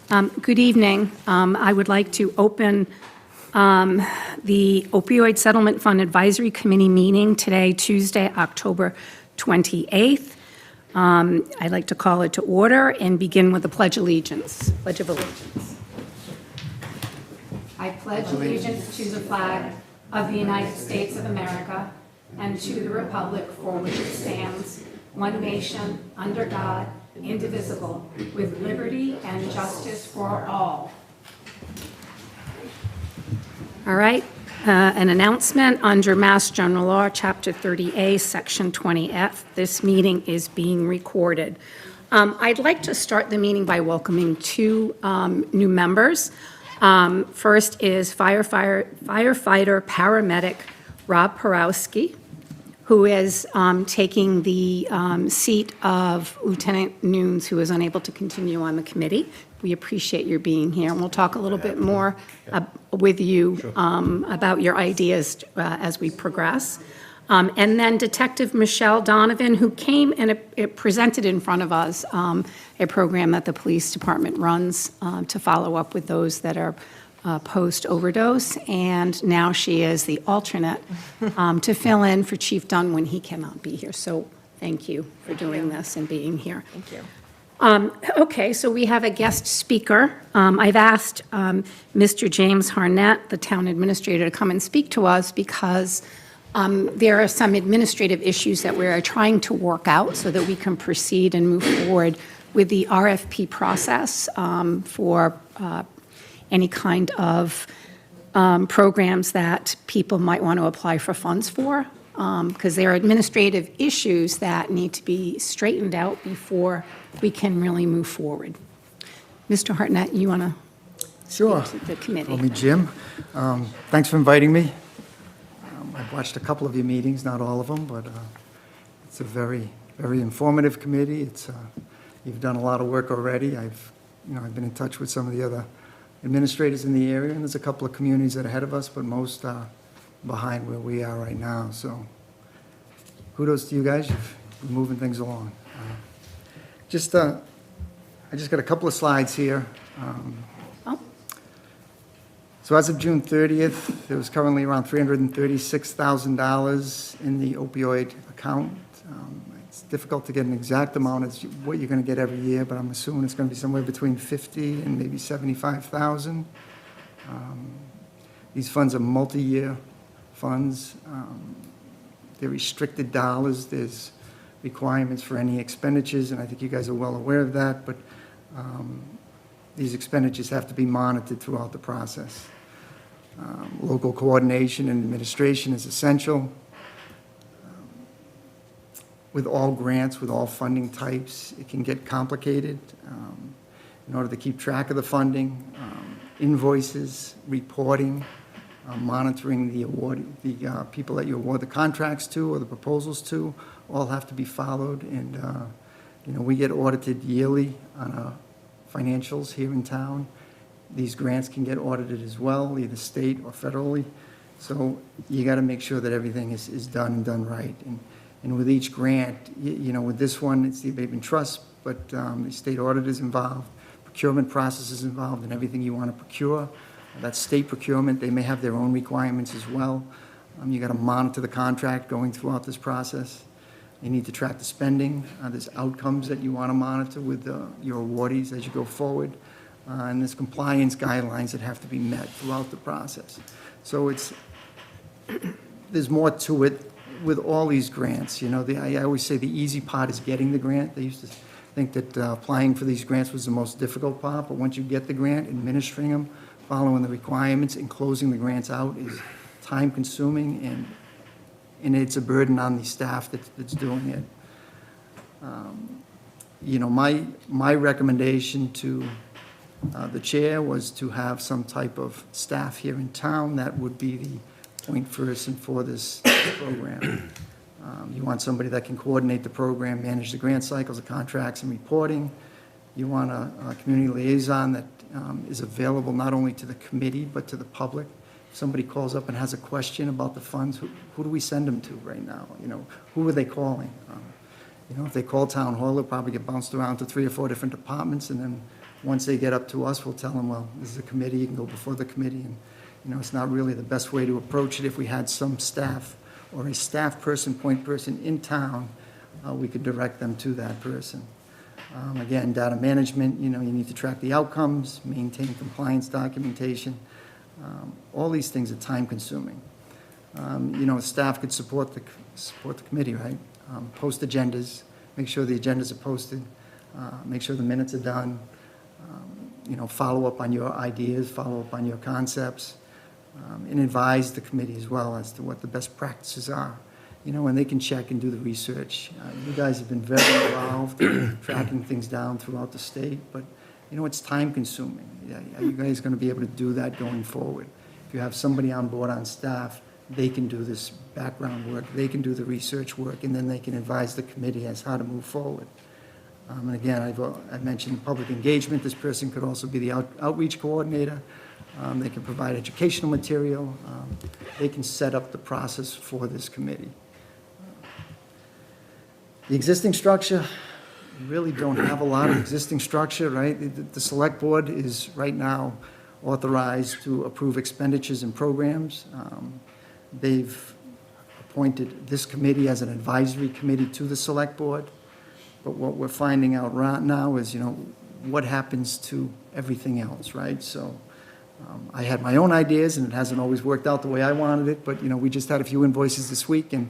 Good evening. I would like to open the Opioid Settlement Fund Advisory Committee meeting today, Tuesday, October 28th. I'd like to call it to order and begin with the Pledge of Allegiance. Pledge of Allegiance. I pledge allegiance to the flag of the United States of America and to the republic for which it stands, one nation, under God, indivisible, with liberty and justice for all. All right, an announcement under Mass General Law, Chapter 30A, Section 20F. This meeting is being recorded. I'd like to start the meeting by welcoming two new members. First is firefighter paramedic Rob Porowski, who is taking the seat of Lieutenant Nunes, who is unable to continue on the committee. We appreciate your being here, and we'll talk a little bit more with you about your ideas as we progress. And then Detective Michelle Donovan, who came and presented in front of us a program that the police department runs to follow up with those that are post-overdose, and now she is the alternate to fill in for Chief Dunn when he cannot be here. So thank you for doing this and being here. Thank you. Okay, so we have a guest speaker. I've asked Mr. James Harnett, the town administrator, to come and speak to us because there are some administrative issues that we're trying to work out so that we can proceed and move forward with the RFP process for any kind of programs that people might want to apply for funds for, because there are administrative issues that need to be straightened out before we can really move forward. Mr. Hartnett, you want to Sure. speak to the committee? Call me Jim. Thanks for inviting me. I've watched a couple of your meetings, not all of them, but it's a very, very informative committee. It's you've done a lot of work already. I've been in touch with some of the other administrators in the area, and there's a couple of communities that are ahead of us, but most are behind where we are right now. So kudos to you guys. You're moving things along. I just got a couple of slides here. So as of June 30th, there was currently around $336,000 in the opioid account. It's difficult to get an exact amount as what you're going to get every year, but I'm assuming it's going to be somewhere between 50 and maybe 75,000. These funds are multi-year funds. They're restricted dollars. There's requirements for any expenditures, and I think you guys are well aware of that, but these expenditures have to be monitored throughout the process. Local coordination and administration is essential. With all grants, with all funding types, it can get complicated. In order to keep track of the funding, invoices, reporting, monitoring the people that you award the contracts to or the proposals to, all have to be followed. And we get audited yearly on our financials here in town. These grants can get audited as well, either state or federally. So you got to make sure that everything is done and done right. And with each grant, with this one, it's the abatement trust, but the state audit is involved, procurement process is involved, and everything you want to procure. That's state procurement. They may have their own requirements as well. You got to monitor the contract going throughout this process. You need to track the spending. There's outcomes that you want to monitor with your awardees as you go forward. And there's compliance guidelines that have to be met throughout the process. So there's more to it with all these grants. I always say the easy part is getting the grant. They used to think that applying for these grants was the most difficult part, but once you get the grant, administering them, following the requirements, and closing the grants out is time-consuming, and it's a burden on the staff that's doing it. My recommendation to the chair was to have some type of staff here in town that would be the point person for this program. You want somebody that can coordinate the program, manage the grant cycles, the contracts, and reporting. You want a community liaison that is available not only to the committee but to the public. If somebody calls up and has a question about the funds, who do we send them to right now? Who are they calling? If they call town hall, they'll probably get bounced around to 3 or 4 different departments, and then once they get up to us, we'll tell them, well, this is a committee, you can go before the committee, and, it's not really the best way to approach it. If we had some staff or a staff person, point person in town, we could direct them to that person. Again, data management, you need to track the outcomes, maintain compliance documentation. All these things are time-consuming. Staff could support the committee, right? Post agendas, make sure the agendas are posted, make sure the minutes are done, follow up on your ideas, follow up on your concepts, and advise the committee as well as to what the best practices are. And they can check and do the research. You guys have been very involved tracking things down throughout the state, but, it's time-consuming. Are you guys going to be able to do that going forward? If you have somebody on board on staff, they can do this background work, they can do the research work, and then they can advise the committee as how to move forward. And again, I mentioned public engagement. This person could also be the outreach coordinator. They can provide educational material. They can set up the process for this committee. The existing structure, we really don't have a lot of existing structure, right? The select board is right now authorized to approve expenditures and programs. They've appointed this committee as an advisory committee to the select board. But what we're finding out right now is, what happens to everything else, right? So I had my own ideas, and it hasn't always worked out the way I wanted it, but, we just had a few invoices this week, and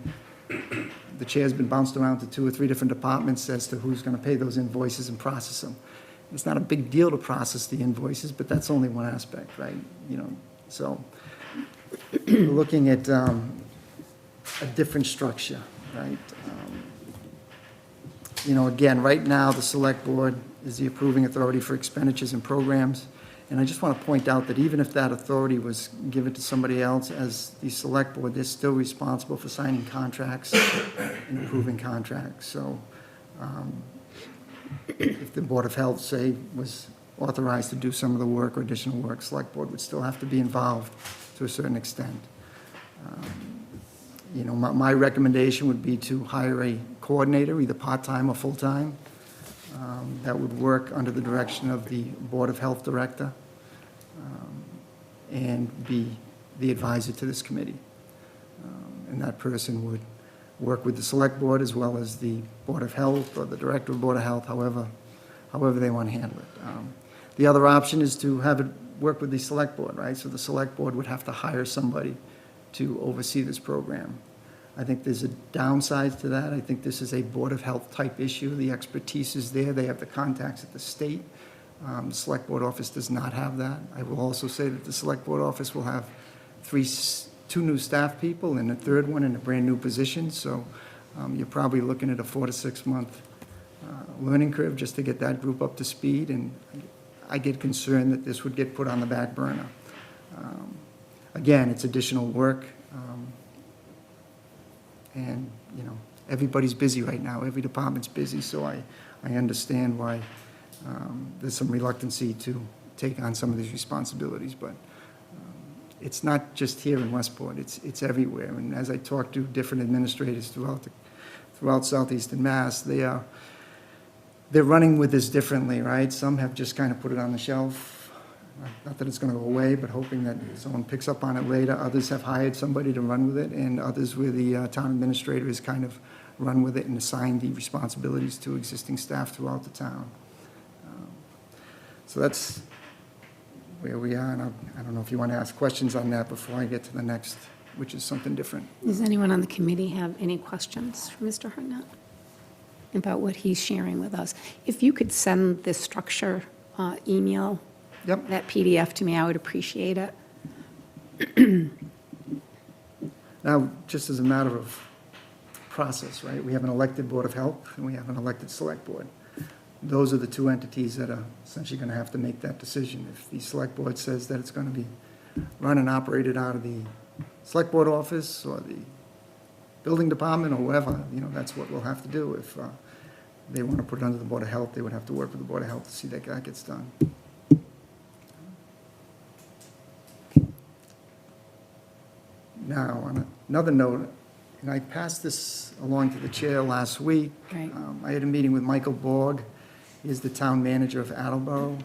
the chair's been bounced around to 2 or 3 different departments as to who's going to pay those invoices and process them. It's not a big deal to process the invoices, but that's only one aspect, right? So we're looking at a different structure, right? Again, right now, the select board is the approving authority for expenditures and programs. And I just want to point out that even if that authority was given to somebody else as the select board, they're still responsible for signing contracts and approving contracts. So if the Board of Health, say, was authorized to do some of the work or additional work, select board would still have to be involved to a certain extent. My recommendation would be to hire a coordinator, either part-time or full-time, that would work under the direction of the Board of Health Director, and be the advisor to this committee. And that person would work with the Select Board as well as the Board of Health or the Director of Board of Health, however they want to handle it. The other option is to have it work with the Select Board, right? So the Select Board would have to hire somebody to oversee this program. I think there's a downside to that. I think this is a Board of Health type2 The expertise is there. They have the contacts at the state. The Select Board office does not have that. I will also say that the Select Board office will have 2 new staff people and a third one in a brand-new position. So you're probably looking at a 4 to 6 month learning curve just to get that group up to speed. And I get concerned that this would get put on the back burner. Again, it's additional work. And, everybody's busy right now. Every department's busy, so I understand why there's some reluctancy to take on some of these responsibilities. But it's not just here in Westport. It's everywhere. And as I talk to different administrators throughout southeastern Mass, they're running with this differently, right? Some have just kind of put it on the shelf. Not that it's going to go away, but hoping that someone picks up on it later. Others have hired somebody to run with it, and others where the town administrator has kind of run with it and assigned the responsibilities to existing staff throughout the town. So that's where we are, and I don't know if you want to ask questions on that before I get to the next, which is something different. Does anyone on the committee have any questions for Mr. Hartnett about what he's sharing with us? If you could send this structure email, Yep. that PDF to me, I would appreciate it. Now, just as a matter of process, right, we have an elected Board of Health and we have an elected Select Board. Those are the 2 entities that are essentially going to have to make that decision. If the Select Board says that it's going to be run and operated out of the Select Board office or the building department or whatever, that's what we'll have to do. If they want to put it under the Board of Health, they would have to work with the Board of Health to see that that gets done. Now, on another note, and I passed this along to the chair last week. Right. I had a meeting with Michael Borg. He is the town manager of Attleboro.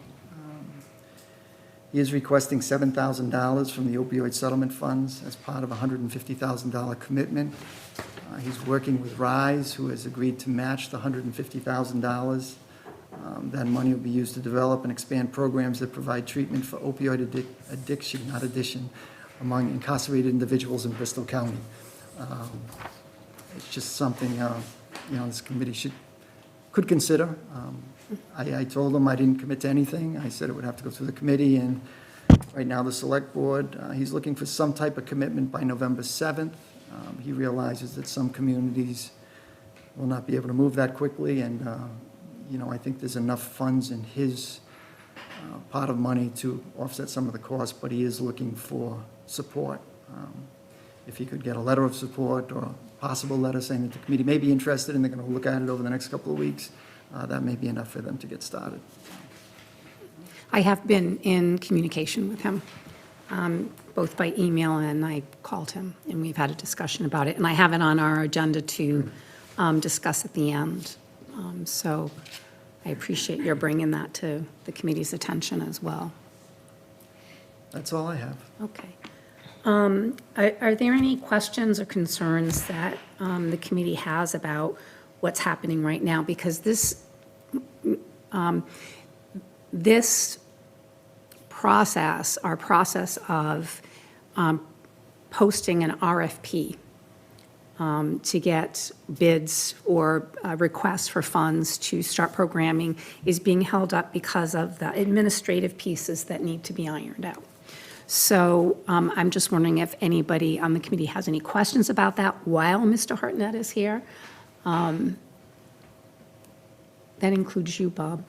He is requesting $7,000 from the opioid settlement funds as part of a $150,000 commitment. He's working with RISE, who has agreed to match the $150,000. That money will be used to develop and expand programs that provide treatment for opioid addiction, not addition, among incarcerated individuals in Bristol County. It's just something, this committee could consider. I told him I didn't commit to anything. I said it would have to go through the committee, and right now the select board, he's looking for some type of commitment by November 7th. He realizes that some communities will not be able to move that quickly, and, I think there's enough funds in his pot of money to offset some of the costs, but he is looking for support. If he could get a letter of support or a possible letter saying that the committee may be interested and they're going to look at it over the next couple of weeks, that may be enough for them to get started. I have been in communication with him, both by email, and I called him, and we've had a discussion about it. And I have it on our agenda to discuss at the end. So I appreciate your bringing that to the committee's attention as well. That's all I have. Okay. Are there any questions or concerns that the committee has about what's happening right now? Because this process, our process of posting an RFP to get bids or requests for funds to start programming is being held up because of the administrative pieces that need to be ironed out. So I'm just wondering if anybody on the committee has any questions about that while Mr. Hartnett is here. That includes you, Bob.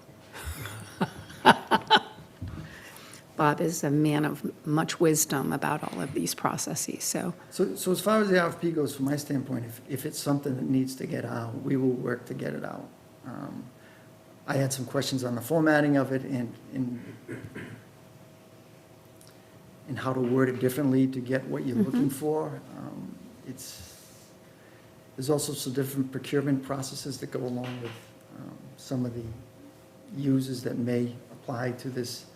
Bob is a man of much wisdom about all of these processes, so. So as far as the RFP goes, from my standpoint, if it's something that needs to get out, we will work to get it out. I had some questions on the formatting of it and how to word it differently to get what you're looking for. There's also some different procurement processes that go along with some of the uses that may apply to this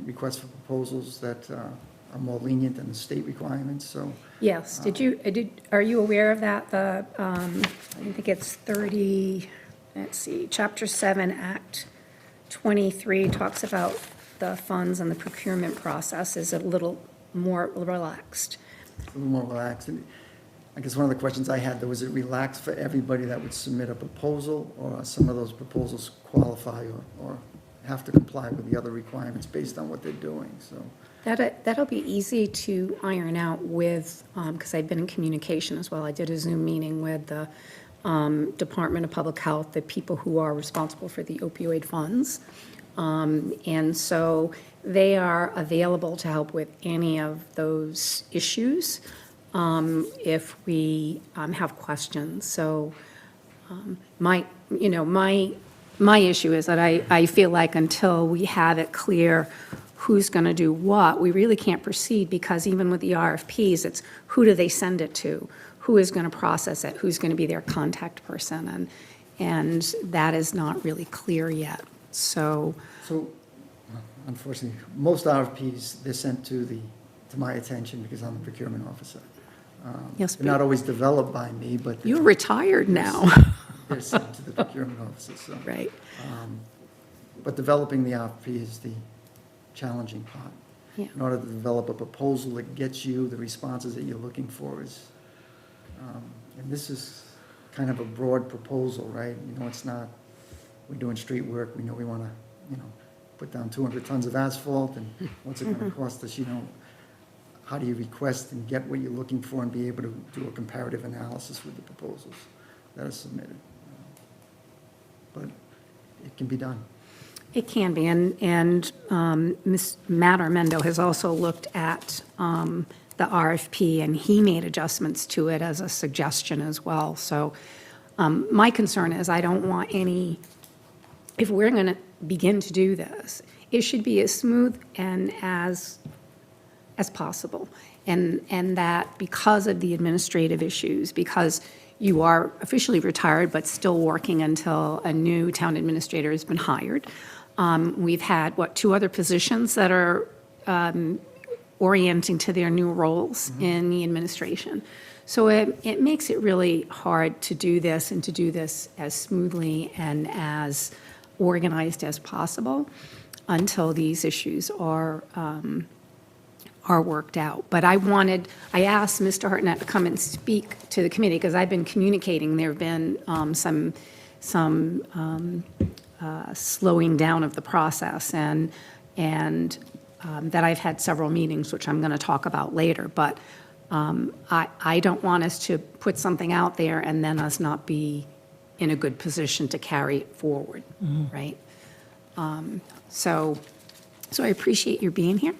request for proposals that are more lenient than the state requirements, so. Yes, are you aware of that? I think it's 30, let's see, Chapter 7, Act 23 talks about the funds and the procurement process is a little more relaxed. A little more relaxed. And I guess one of the questions I had, though, was it relaxed for everybody that would submit a proposal, or some of those proposals qualify or have to comply with the other requirements based on what they're doing, so. That'll be easy to iron out with, because I've been in communication as well. I did a Zoom meeting with the Department of Public Health, the people who are responsible for the opioid funds. And so they are available to help with any of those issues if we have questions. So my issue is that I feel like until we have it clear who's going to do what, we really can't proceed, because even with the RFPs, it's who do they send it to? Who is going to process it? Who's going to be their contact person? And that is not really clear yet. So unfortunately, most RFPs, they're sent to my attention because I'm a procurement officer. Yes, they're not always developed by me, but you're retired now. They're sent to the procurement officers. So. Right. But developing the RFP is the challenging part. Yeah. In order to develop a proposal that gets you the responses that you're looking for is, and this is kind of a broad proposal, right? It's not, we're doing street work, we know we want to, put down 200 tons of asphalt, and what's it going to cost us, how do you request and get what you're looking for and be able to do a comparative analysis with the proposals that are submitted. But it can be done. It can be, and Ms. Matt Armendo has also looked at the RFP, and he made adjustments to it as a suggestion as well. So my concern is I don't want any, if we're going to begin to do this, it should be as smooth and as possible. And that because of the administrative issues, because you are officially retired but still working until a new town administrator has been hired. We've had, 2 other positions that are orienting to their new roles in the administration. So it makes it really hard to do this and to do this as smoothly and as organized as possible until these issues are worked out. But I asked Mr. Hartnett to come and speak to the committee because I've been communicating. There have been some slowing down of the process and that I've had several meetings, which I'm going to talk about later. But I don't want us to put something out there and then us not be in a good position to carry it forward, right? So I appreciate your being here.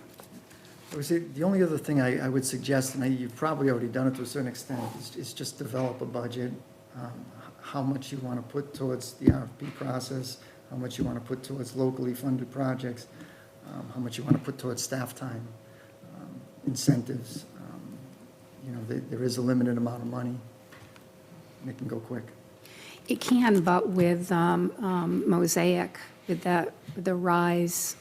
I would say the only other thing I would suggest, and you've probably already done it to a certain extent, is just develop a budget. How much you want to put towards the RFP process, how much you want to put towards locally funded projects, how much you want to put towards staff time, incentives. There is a limited amount of money, and it can go quick. It can, but with Mosaic, with the RISE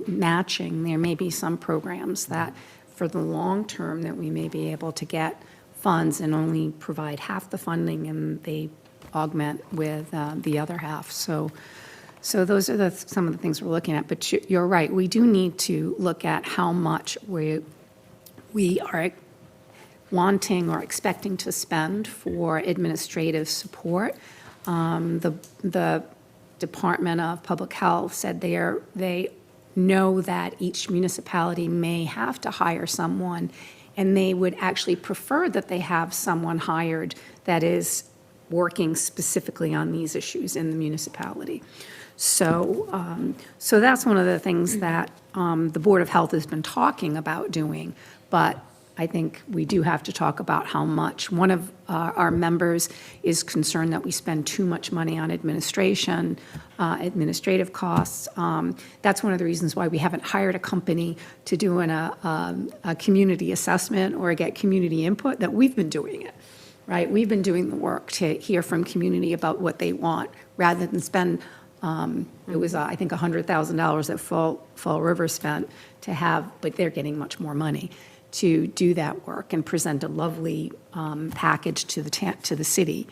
matching, there may be some programs that, for the long term, that we may be able to get funds and only provide half the funding, and they augment with the other half. So those are some of the things we're looking at. But you're right, we do need to look at how much we are wanting or expecting to spend for administrative support. The Department of Public Health said they know that each municipality may have to hire someone, and they would actually prefer that they have someone hired that is working specifically on these issues in the municipality. So that's one of the things that the Board of Health has been talking about doing, but I think we do have to talk about how much. One of our members is concerned that we spend too much money on administration, administrative costs. That's one of the reasons why we haven't hired a company to do a community assessment or get community input, that we've been doing it, right? We've been doing the work to hear from community about what they want, rather than spend, it was, I think, $100,000 that Fall River spent to have, but they're getting much more money to do that work and present a lovely package to the city.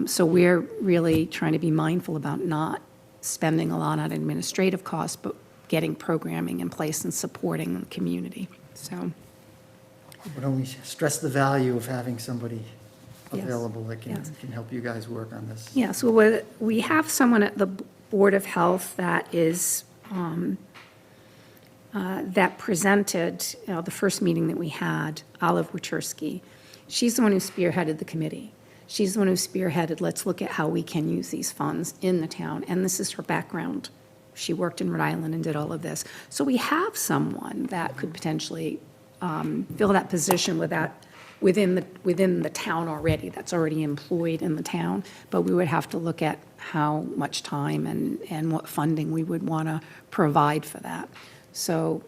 So we're really trying to be mindful about not spending a lot on administrative costs, but getting programming in place and supporting the community. So, But only stress the value of having somebody Yes. available that Yes. can help you guys work on this. yeah, so we have someone at the Board of Health that is that presented, the first meeting that we had, Olive Wachurski. She's the one who spearheaded the committee. She's the one who spearheaded, let's look at how we can use these funds in the town, and this is her background. She worked in Rhode Island and did all of this. So we have someone that could potentially fill that position within the town already, that's already employed in the town, but we would have to look at how much time and what funding we would want to provide for that. So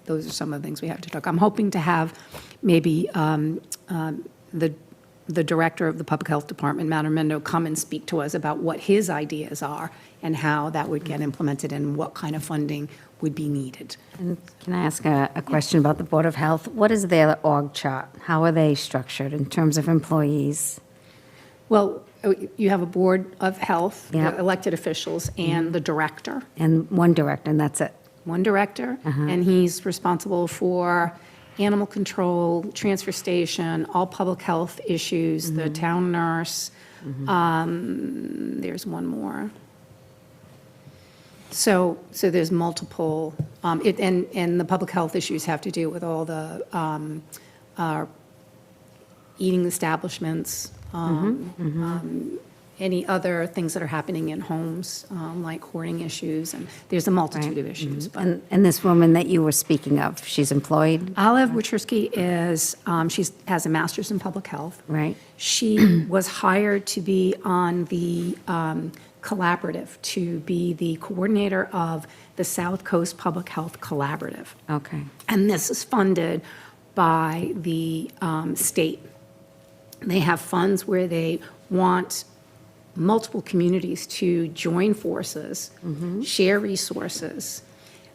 those are some of the things we have to talk. I'm hoping to have maybe the director of the Public Health Department, Matt Armendo, come and speak to us about what his ideas are and how that would get implemented and what kind of funding would be needed. And can I ask a question about the Board of Health? What is their org chart? How are they structured in terms of employees? Well, you have a Board of Health, Yeah. the elected officials, and the director. And one director, and that's it? One director, and he's responsible for animal control, transfer station, all public health issues, the town nurse. There's one more. So there's multiple, and the public health issues have to do with all the eating establishments, any other things that are happening in homes, like hoarding issues, and there's a multitude of issues. But And this woman that you were speaking of, she's employed, Olive Wachurski has a master's in public health. right? She was hired to be on the collaborative, to be the coordinator of the South Coast Public Health Collaborative. Okay. And this is funded by the state. They have funds where they want multiple communities to join forces, share resources,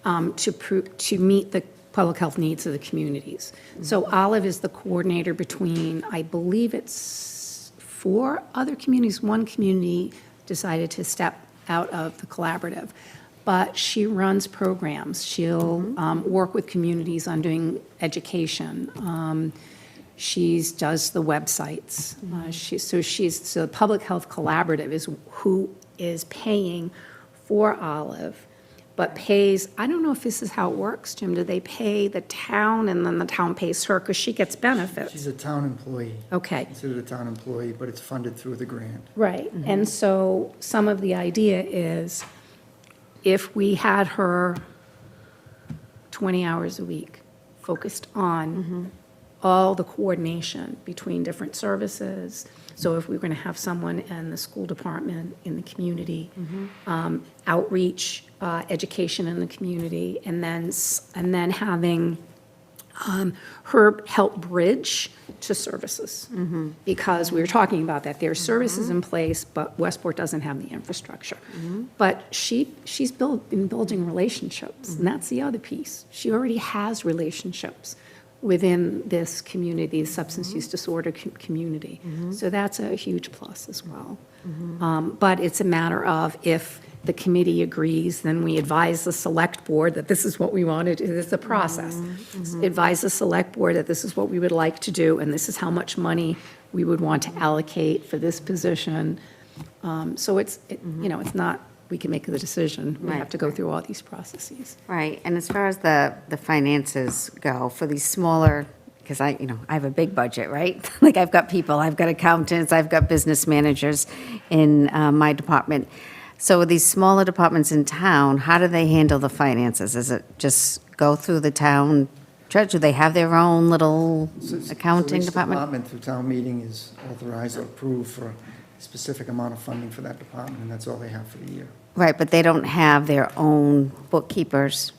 to meet the public health needs of the communities. So Olive is the coordinator between, I believe it's 4 other communities. One community decided to step out of the collaborative, but she runs programs. She'll work with communities on doing education. She does the websites. So the Public Health Collaborative is who is paying for Olive, but pays, I don't know if this is how it works, Jim. Do they pay the town and then the town pays her because she gets benefits? She's a town employee. Okay. Considered a town employee, but it's funded through the grant. Right, and so some of the idea is if we had her 20 hours a week focused on all the coordination between different services, so if we were going to have someone in the school department, in the community, outreach, education in the community, and then having her help bridge to services. Because we were talking about that, there are services in place, but Westport doesn't have the infrastructure. But she's been building relationships, and that's the other piece. She already has relationships within this community, the substance use disorder community. So that's a huge plus as well. But it's a matter of if the committee agrees, then we advise the select board that this is what we want to do. It's a process. Advise the select board that this is what we would like to do, and this is how much money we would want to allocate for this position. So it's not, we can make the decision. We have to go through all these processes. Right, and as far as the finances go, for these smaller, because I have a big budget, right? Like, I've got people, I've got accountants, I've got business managers in my department. So with these smaller departments in town, how do they handle the finances? Is it just go through the town treasurer? Do they have their own little accounting Each department? through town meeting is authorized or approved for a specific amount of funding for that department, and that's all they have for the year. Right, but they don't have their own bookkeepers?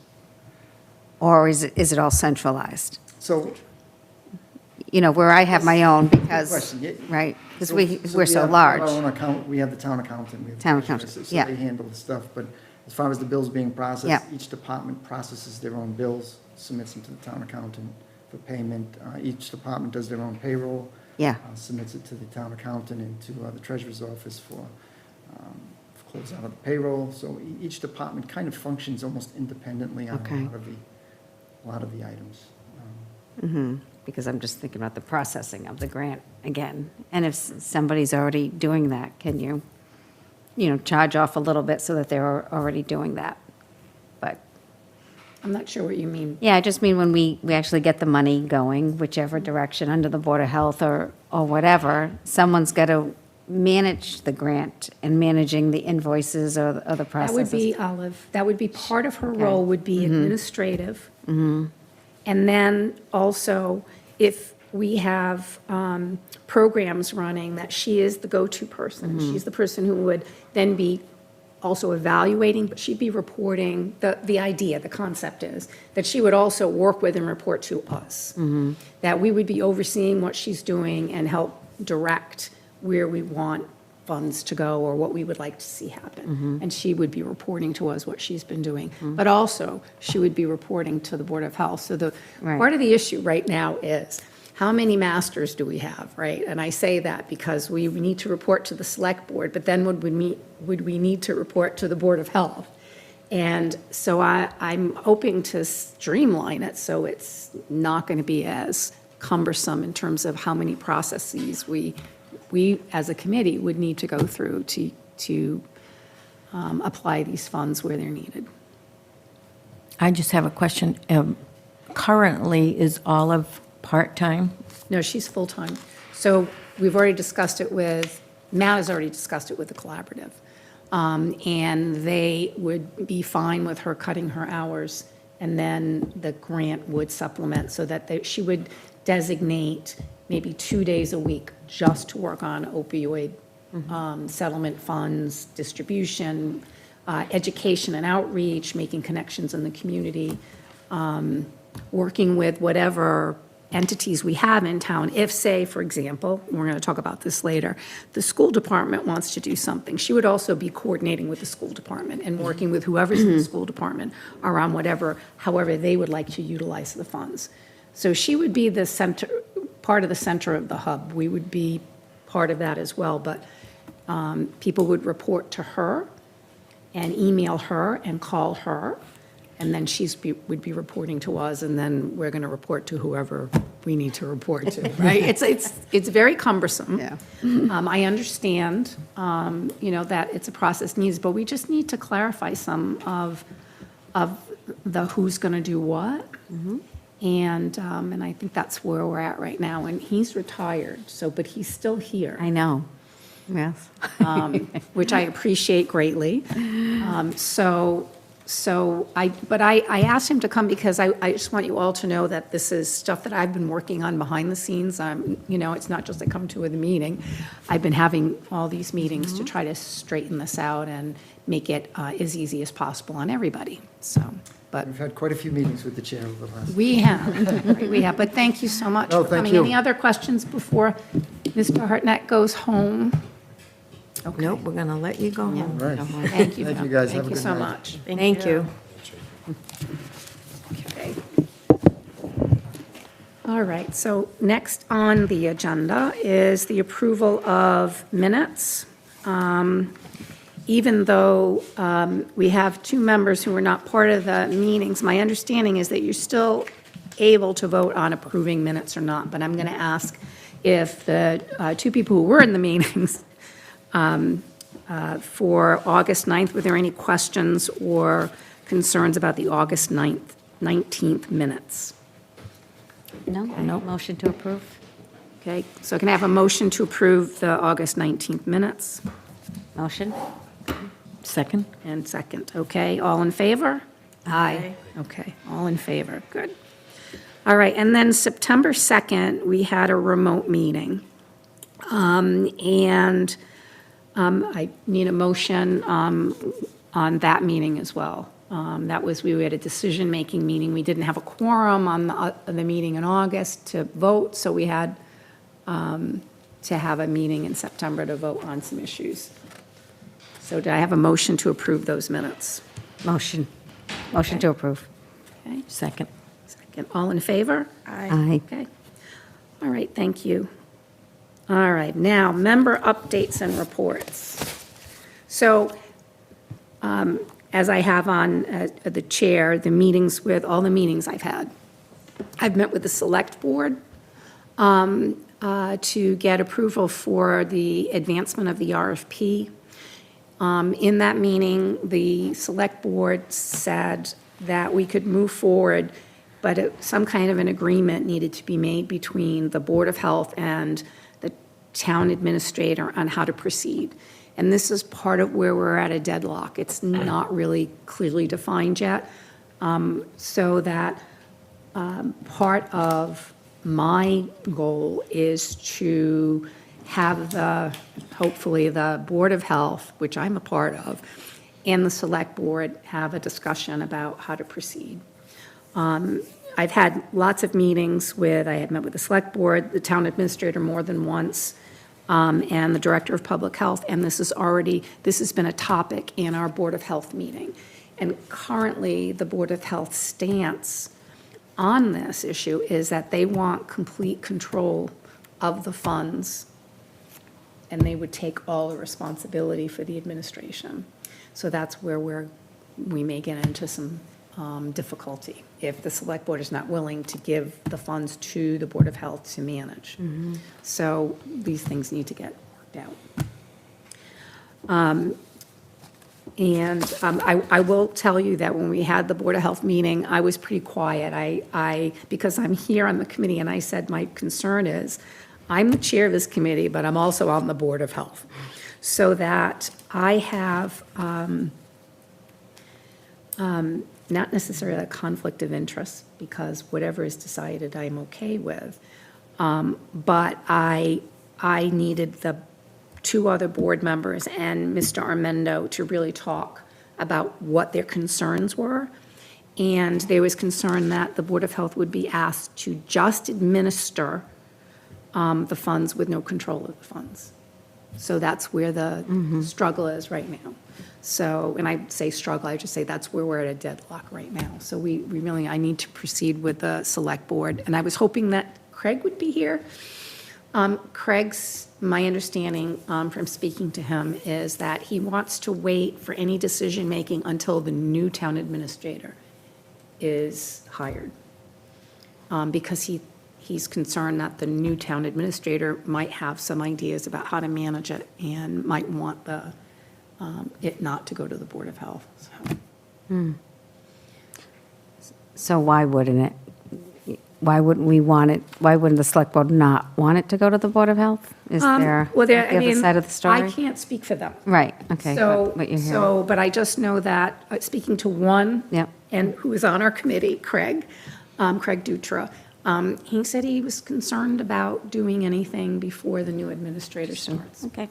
Or is it all centralized? So, Where I have my own because, question, yeah. right, because So we're we so have large. our own account, we have the town accountant. We have the Town treasurer, accountant, so yeah. they handle the stuff, but as far as the bills being processed, Yeah. each department processes their own bills, submits them to the town accountant for payment. Each department does their own payroll. Yeah. Submits it to the town accountant and to the treasurer's office for close out of the payroll. So each department kind of functions almost independently on Okay. a lot of the items. Because I'm just thinking about the processing of the grant again. And if somebody's already doing that, can you, charge off a little bit so that they're already doing that? But, I'm not sure what you mean. yeah, I just mean when we actually get the money going, whichever direction, under the Board of Health or whatever, someone's got to manage the grant and managing the invoices or the That processes. would be Olive. That would be part of her Okay. role, would be administrative. And then also, if we have programs running, that she is the go-to person. She's the person who would then be also evaluating, but she'd be reporting, the idea, the concept is, that she would also work with and report to us. That we would be overseeing what she's doing and help direct where we want funds to go or what we would like to see happen. And she would be reporting to us what she's been doing. But also, she would be reporting to the Board of Health. So the Right. part of the issue right now is, how many masters do we have, right? And I say that because we need to report to the Select Board, but then would we need to report to the Board of Health? And so I'm hoping to streamline it so it's not going to be as cumbersome in terms of how many processes we as a committee would need to go through to apply these funds where they're needed. I just have a question. Currently, is Olive part-time? No, she's full-time. So we've already discussed it with, Matt has already discussed it with the collaborative. And they would be fine with her cutting her hours, and then the grant would supplement so that she would designate maybe 2 days a week just to work on opioid settlement funds, distribution, education and outreach, making connections in the community, working with whatever entities we have in town. If, say, for example, we're going to talk about this later, the school department wants to do something, she would also be coordinating with the school department and working with whoever's in the school department around however they would like to utilize the funds. So she would be the center, part of the center of the hub. We would be part of that as well, but people would report to her and email her and call her, and then would be reporting to us, and then we're going to report to whoever we need to report to, right? It's very cumbersome. Yeah. I understand, that it's a process needs, but we just need to clarify some of the who's going to do what. And I think that's where we're at right now. And he's retired, but he's still here. I know, yes. Which I appreciate greatly. But I asked him to come because I just want you all to know that this is stuff that I've been working on behind the scenes. It's not just I come to a meeting. I've been having all these meetings to try to straighten this out and make it as easy as possible on everybody, But We've had quite a few meetings with the chair over the last. we have, but thank you so much Oh, for thank coming. you. Any other questions before Mr. Hartnett goes home? Nope, we're going to let you go home. Right. Thank you. Thank you, guys. Have a Thank you good so night. much. Thank you. Okay. All right, so next on the agenda is the approval of minutes. Even though we have two members who are not part of the meetings, my understanding is that you're still able to vote on approving minutes or not, but I'm going to ask if the two people who were in the meetings for August 9th, were there any questions or concerns about the August 19th minutes? No? Motion to approve? Okay, so can I have a motion to approve the August 19th minutes? Motion? Second? And second, okay, all in favor? Aye. Okay, all in favor, good. All right, and then September 2nd, we had a remote meeting. I need a motion on that meeting as well. We had a decision-making meeting. We didn't have a quorum on the meeting in August to vote, so we had to have a meeting in September to vote on some issues. So do I have a motion to approve those minutes? Motion. Motion to approve. Okay, Second. second, all in favor? Aye. Okay. All right, thank you. All right, now, member updates and reports. So, as I have on the chair, all the meetings I've had. I've met with the Select Board to get approval for the advancement of the RFP. In that meeting, the Select Board said that we could move forward, but some kind of an agreement needed to be made between the Board of Health and the town administrator on how to proceed. And this is part of where we're at a deadlock. It's not really clearly defined yet. So that part of my goal is to have hopefully the Board of Health, which I'm a part of, and the Select Board have a discussion about how to proceed. I've had lots of meetings I had met with the Select Board, the town administrator more than once, and the Director of Public Health, and this has been a topic in our Board of Health meeting. And currently, the Board of Health stance on this issue is that they want complete control of the funds, and they would take all the responsibility for the administration. So that's where we may get into some difficulty if the Select Board is not willing to give the funds to the Board of Health to manage. So these things need to get worked out. I will tell you that when we had the Board of Health meeting, I was pretty quiet. Because I'm here on the committee, and I said my concern is, I'm the chair of this committee, but I'm also on the Board of Health. So that I have not necessarily a conflict of interest, because whatever is decided, I'm okay with. But I needed the two other board members and Mr. Armendo to really talk about what their concerns were. And there was concern that the Board of Health would be asked to just administer the funds with no control of the funds. So that's where the struggle is right now. So, and I say struggle, I just say that's where we're at a deadlock right now. So we really, I need to proceed with the Select Board. And I was hoping that Craig would be here. Craig's, my understanding from speaking to him is that he wants to wait for any decision-making until the new town administrator is hired. Because he's concerned that the new town administrator might have some ideas about how to manage it and might want it not to go to the Board of Health. So. So why wouldn't it? Why wouldn't we want it, why wouldn't the Select Board not want it to go to the Board of Health? Is there Well, the other side of the story? I can't speak for them. Right, okay. So, what you're hearing. but I just know that, speaking to one, Yep. and who is on our committee, Craig Dutra, he said he was concerned about doing anything before the new administrator starts. Okay.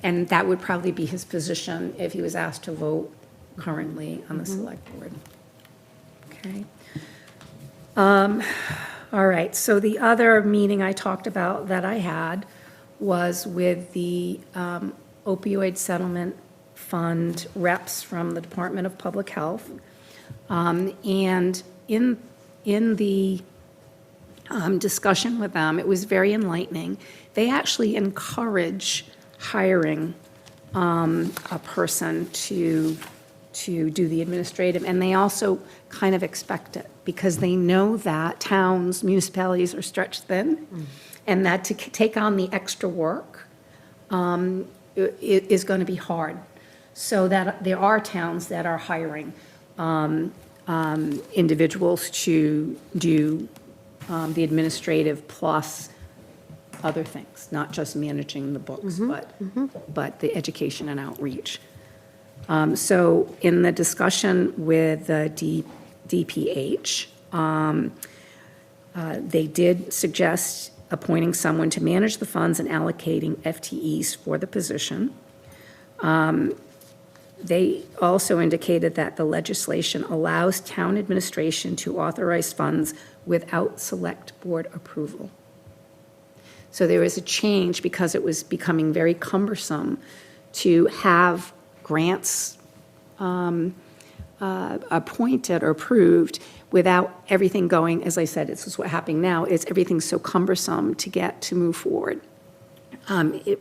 And that would probably be his position if he was asked to vote currently on the Select Board. Okay. All right, so the other meeting I talked about that I had was with the opioid settlement fund reps from the Department of Public Health. And in the discussion with them, it was very enlightening. They actually encourage hiring a person to do the administrative, and they also kind of expect it, because they know that towns, municipalities are stretched thin, and that to take on the extra work is going to be hard. So that there are towns that are hiring individuals to do the administrative plus other things, not just managing the books, but the education and outreach. So in the discussion with the DPH, they did suggest appointing someone to manage the funds and allocating FTEs for the position. They also indicated that the legislation allows town administration to authorize funds without select board approval. So there was a change because it was becoming very cumbersome to have grants appointed or approved without everything going, as I said, this is what happening now, is everything's so cumbersome to get to move forward.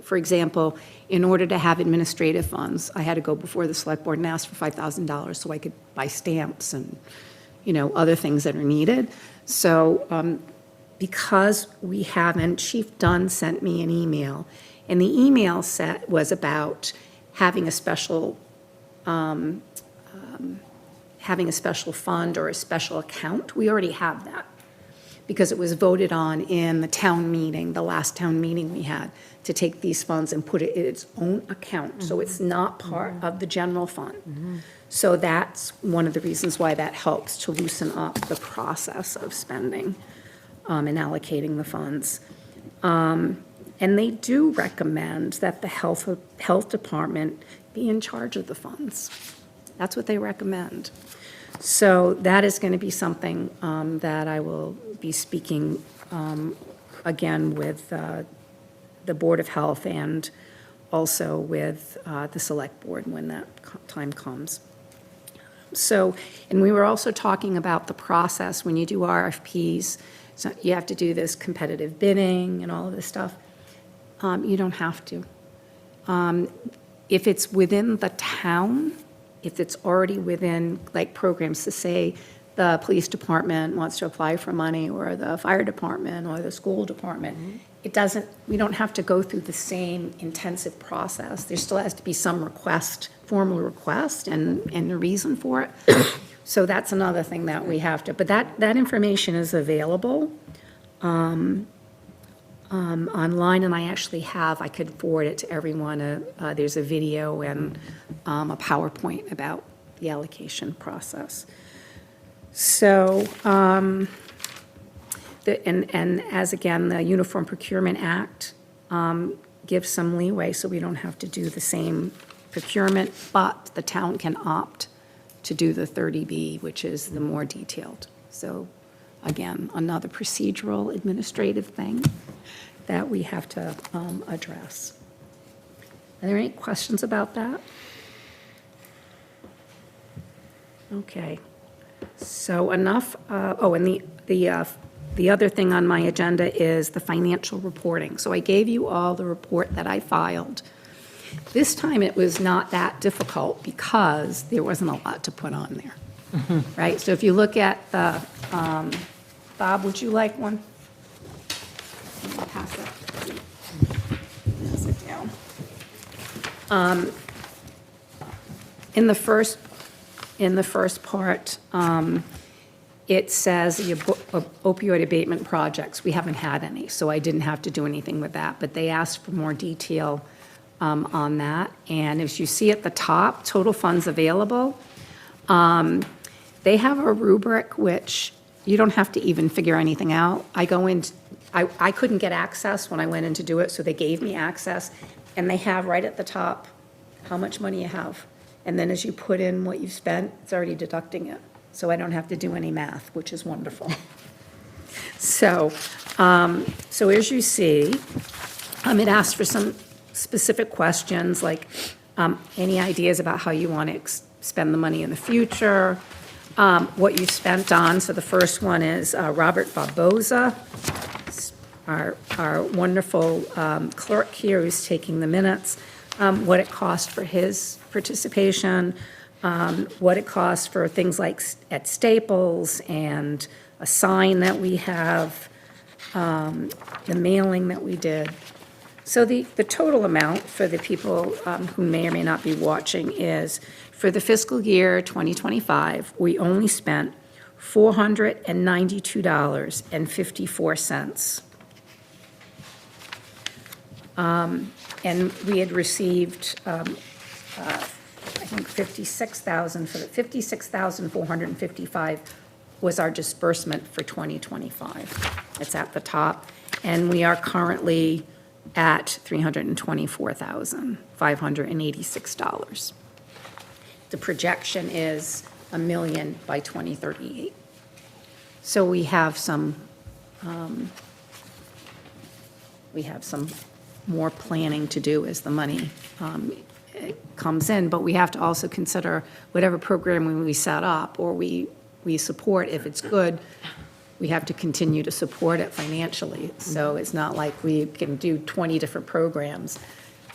For example, in order to have administrative funds, I had to go before the select board and ask for $5,000 so I could buy stamps and, other things that are needed. So because we haven't, Chief Dunn sent me an email, and the email set was about having a special fund or a special account. We already have that because it was voted on in the town meeting, the last town meeting we had, to take these funds and put it in its own account. So it's not part of the general fund. So that's one of the reasons why that helps to loosen up the process of spending and allocating the funds. And they do recommend that the health department be in charge of the funds. That's what they recommend. So that is going to be something that I will be speaking again with the Board of Health and also with the Select Board when that time comes. So, and we were also talking about the process when you do RFPs. So you have to do this competitive bidding and all of this stuff. You don't have to. If it's within the town, if it's already within, like, programs to say the police department wants to apply for money, or the fire department, or the school department, it doesn't, we don't have to go through the same intensive process. There still has to be some request, formal request, and a reason for it. So that's another thing that we have to, but that information is available online, and I actually I could forward it to everyone. There's a video and a PowerPoint about the allocation process. So, and as again, the Uniform Procurement Act gives some leeway, so we don't have to do the same procurement, but the town can opt to do the 30B, which is the more detailed. So again, another procedural administrative thing that we have to address. Are there any questions about that? Okay. So enough, and the other thing on my agenda is the financial reporting. So I gave you all the report that I filed. This time it was not that difficult because there wasn't a lot to put on there, right? So if you look at the, Bob, would you like one? Let me pass it. Pass it down. In the first part, it says the opioid abatement projects. We haven't had any, so I didn't have to do anything with that. But they asked for more detail on that. And as you see at the top, total funds available, they have a rubric which you don't have to even figure anything out. I couldn't get access when I went in to do it, so they gave me access. And they have right at the top how much money you have. And then as you put in what you've spent, it's already deducting it. So I don't have to do any math, which is wonderful. So as you see, it asks for some specific questions, like any ideas about how you want to spend the money in the future, what you spent on. So the first one is Robert Barboza, our wonderful clerk here who's taking the minutes, what it cost for his participation, what it costs for things like at Staples and a sign that we have, the mailing that we did. So the total amount for the people who may or may not be watching is, for the fiscal year 2025, we only spent $492.54. And we had received, I think, $56,455 was our disbursement for 2025. It's at the top. And we are currently at $324,586. The projection is $1 million by 2038. So we have some more planning to do as the money comes in, but we have to also consider whatever program we set up or we support, if it's good, we have to continue to support it financially. So it's not like we can do 20 different programs.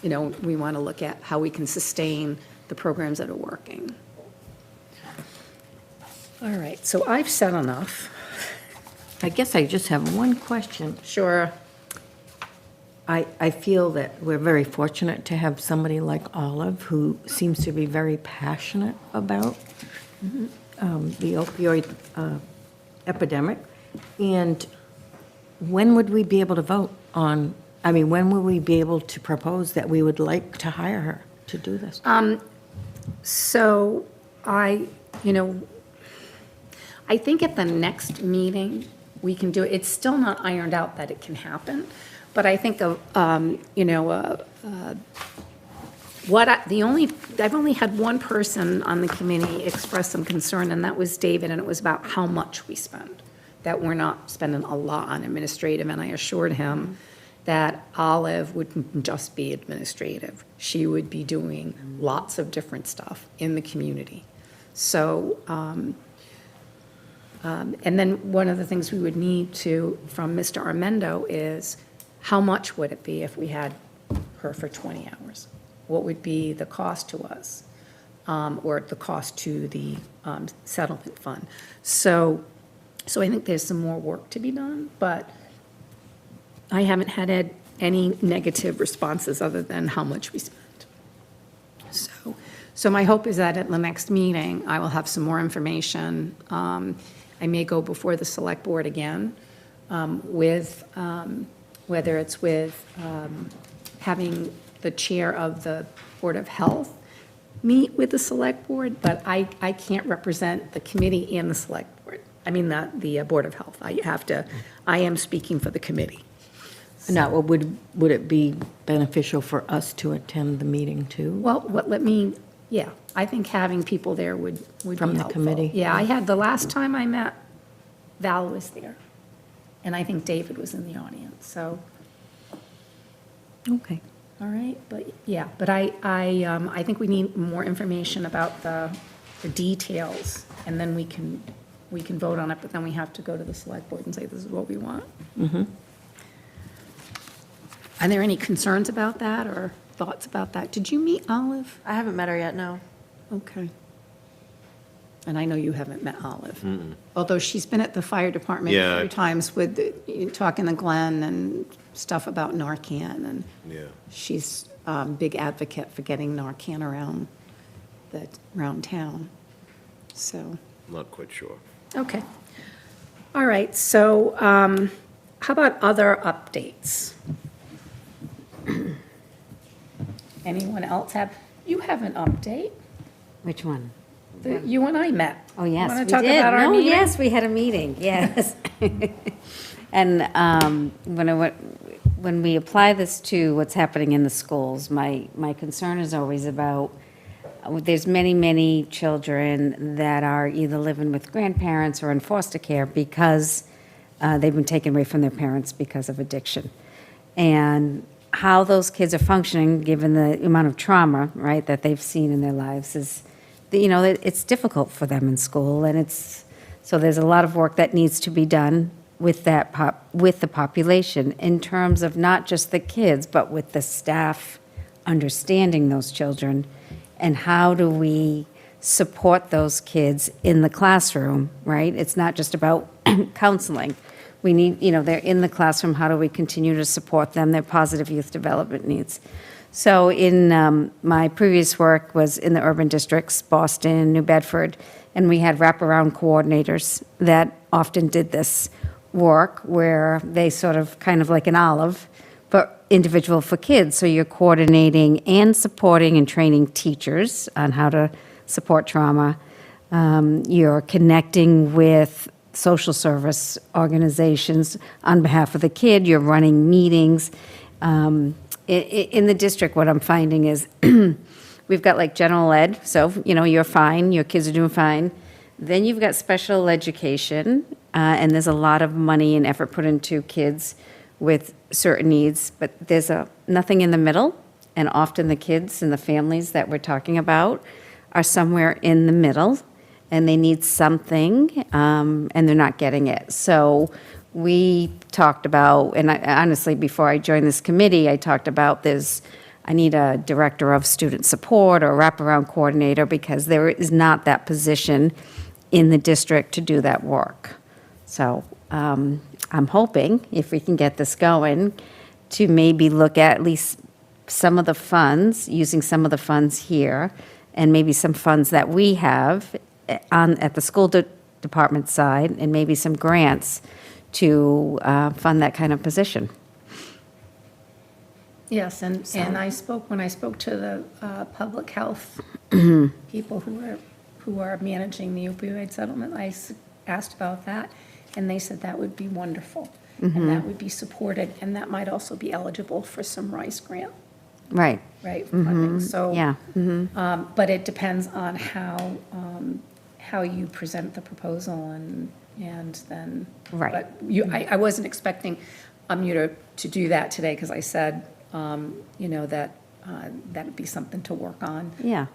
We want to look at how we can sustain the programs that are working. All right, so I've said enough. I guess I just have one question. Sure. I feel that we're very fortunate to have somebody like Olive, who seems to be very passionate about the opioid epidemic. And when would we be able to vote on, when will we be able to propose that we would like to hire her to do this? So I think at the next meeting, we can do it. It's still not ironed out that it can happen, but I think I've only had one person on the committee express some concern, and that was David, and it was about how much we spend, that we're not spending a lot on administrative, and I assured him that Olive wouldn't just be administrative. She would be doing lots of different stuff in the community. So, and then one of the things we would need from Mr. Armendo is, how much would it be if we had her for 20 hours? What would be the cost to us, or the cost to the settlement fund? So I think there's some more work to be done, but I haven't had any negative responses other than how much we spent. So my hope is that at the next meeting, I will have some more information. I may go before the select board again with, whether it's with having the chair of the Board of Health meet with the select board, but I can't represent the committee and the select board. The Board of Health. I am speaking for the committee. Now, would it be beneficial for us to attend the meeting too? Well, let me Yeah, I think having people there would be From the helpful. committee. Yeah, I had, the last time I met, Val was there, and I think David was in the audience, so, Okay. all right, but, yeah, but I think we need more information about the details, and then we can vote on it, but then we have to go to the select board and say, this is what we want. Are there any concerns about that, or thoughts about that? Did you meet Olive? I haven't met her yet, no. Okay. And I know you haven't met Olive. Although she's been at the fire department a Yeah. few times with, talking to Glenn and stuff about Narcan, and Yeah. she's a big advocate for getting Narcan around town. So, Not quite sure. okay. All right, so how about other updates? Anyone else have, you have an update? Which one? that You and I met. Oh, yes, Want we to talk did. about our No, meeting? yes, we had a meeting, yes. And when we apply this to what's happening in the schools, my concern is always about, there's many, many children that are either living with grandparents or in foster care because they've been taken away from their parents because of addiction. And how those kids are functioning, given the amount of trauma, right, that they've seen in their lives is, it's difficult for them in school, and so there's a lot of work that needs to be done with with the population in terms of not just the kids, but with the staff understanding those children, and how do we support those kids in the classroom, right? It's not just about counseling. We need, they're in the classroom, how do we continue to support them, their positive youth development needs? So in my previous work was in the urban districts, Boston, New Bedford, and we had wraparound coordinators that often did this work where they sort of, kind of like an Olive, but individual for kids. So you're coordinating and supporting and training teachers on how to support trauma. You're connecting with social service organizations on behalf of the kid. You're running meetings. In the district, what I'm finding is we've got like general ed, so, you're fine, your kids are doing fine. Then you've got special education, and there's a lot of money and effort put into kids with certain needs, but there's nothing in the middle, and often the kids and the families that we're talking about are somewhere in the middle, and they need something, and they're not getting it. So we talked about, and honestly, before I joined this committee, I talked about I need a director of student support or wraparound coordinator, because there is not that position in the district to do that work. So I'm hoping, if we can get this going, to maybe look at least some of the funds, using some of the funds here, and maybe some funds that we have at the school department side, and maybe some grants to fund that kind of position. Yes, and when I spoke to the public health people who are managing the opioid settlement, I asked about that, and they said that would be wonderful, and that would be supported, and that might also be eligible for some RICE grant, Right, right, funding, so. yeah. But it depends on how you present the proposal and then. Right. But I wasn't expecting you to do that today, because I said, that that'd be something to work on. Yeah.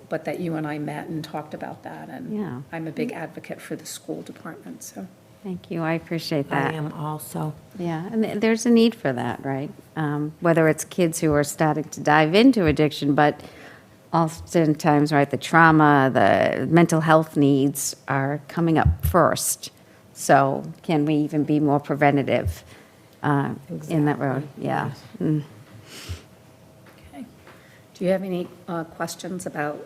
But that you and I met and talked about that, and Yeah. I'm a big advocate for the school department, so. Thank you, I appreciate I that. am also. Yeah, and there's a need for that, right? Whether it's kids who are starting to dive into addiction, but oftentimes, right, the trauma, the mental health needs are coming up first. So can we even be more preventative in that road? Yeah. Mm. Okay. Do you have any questions about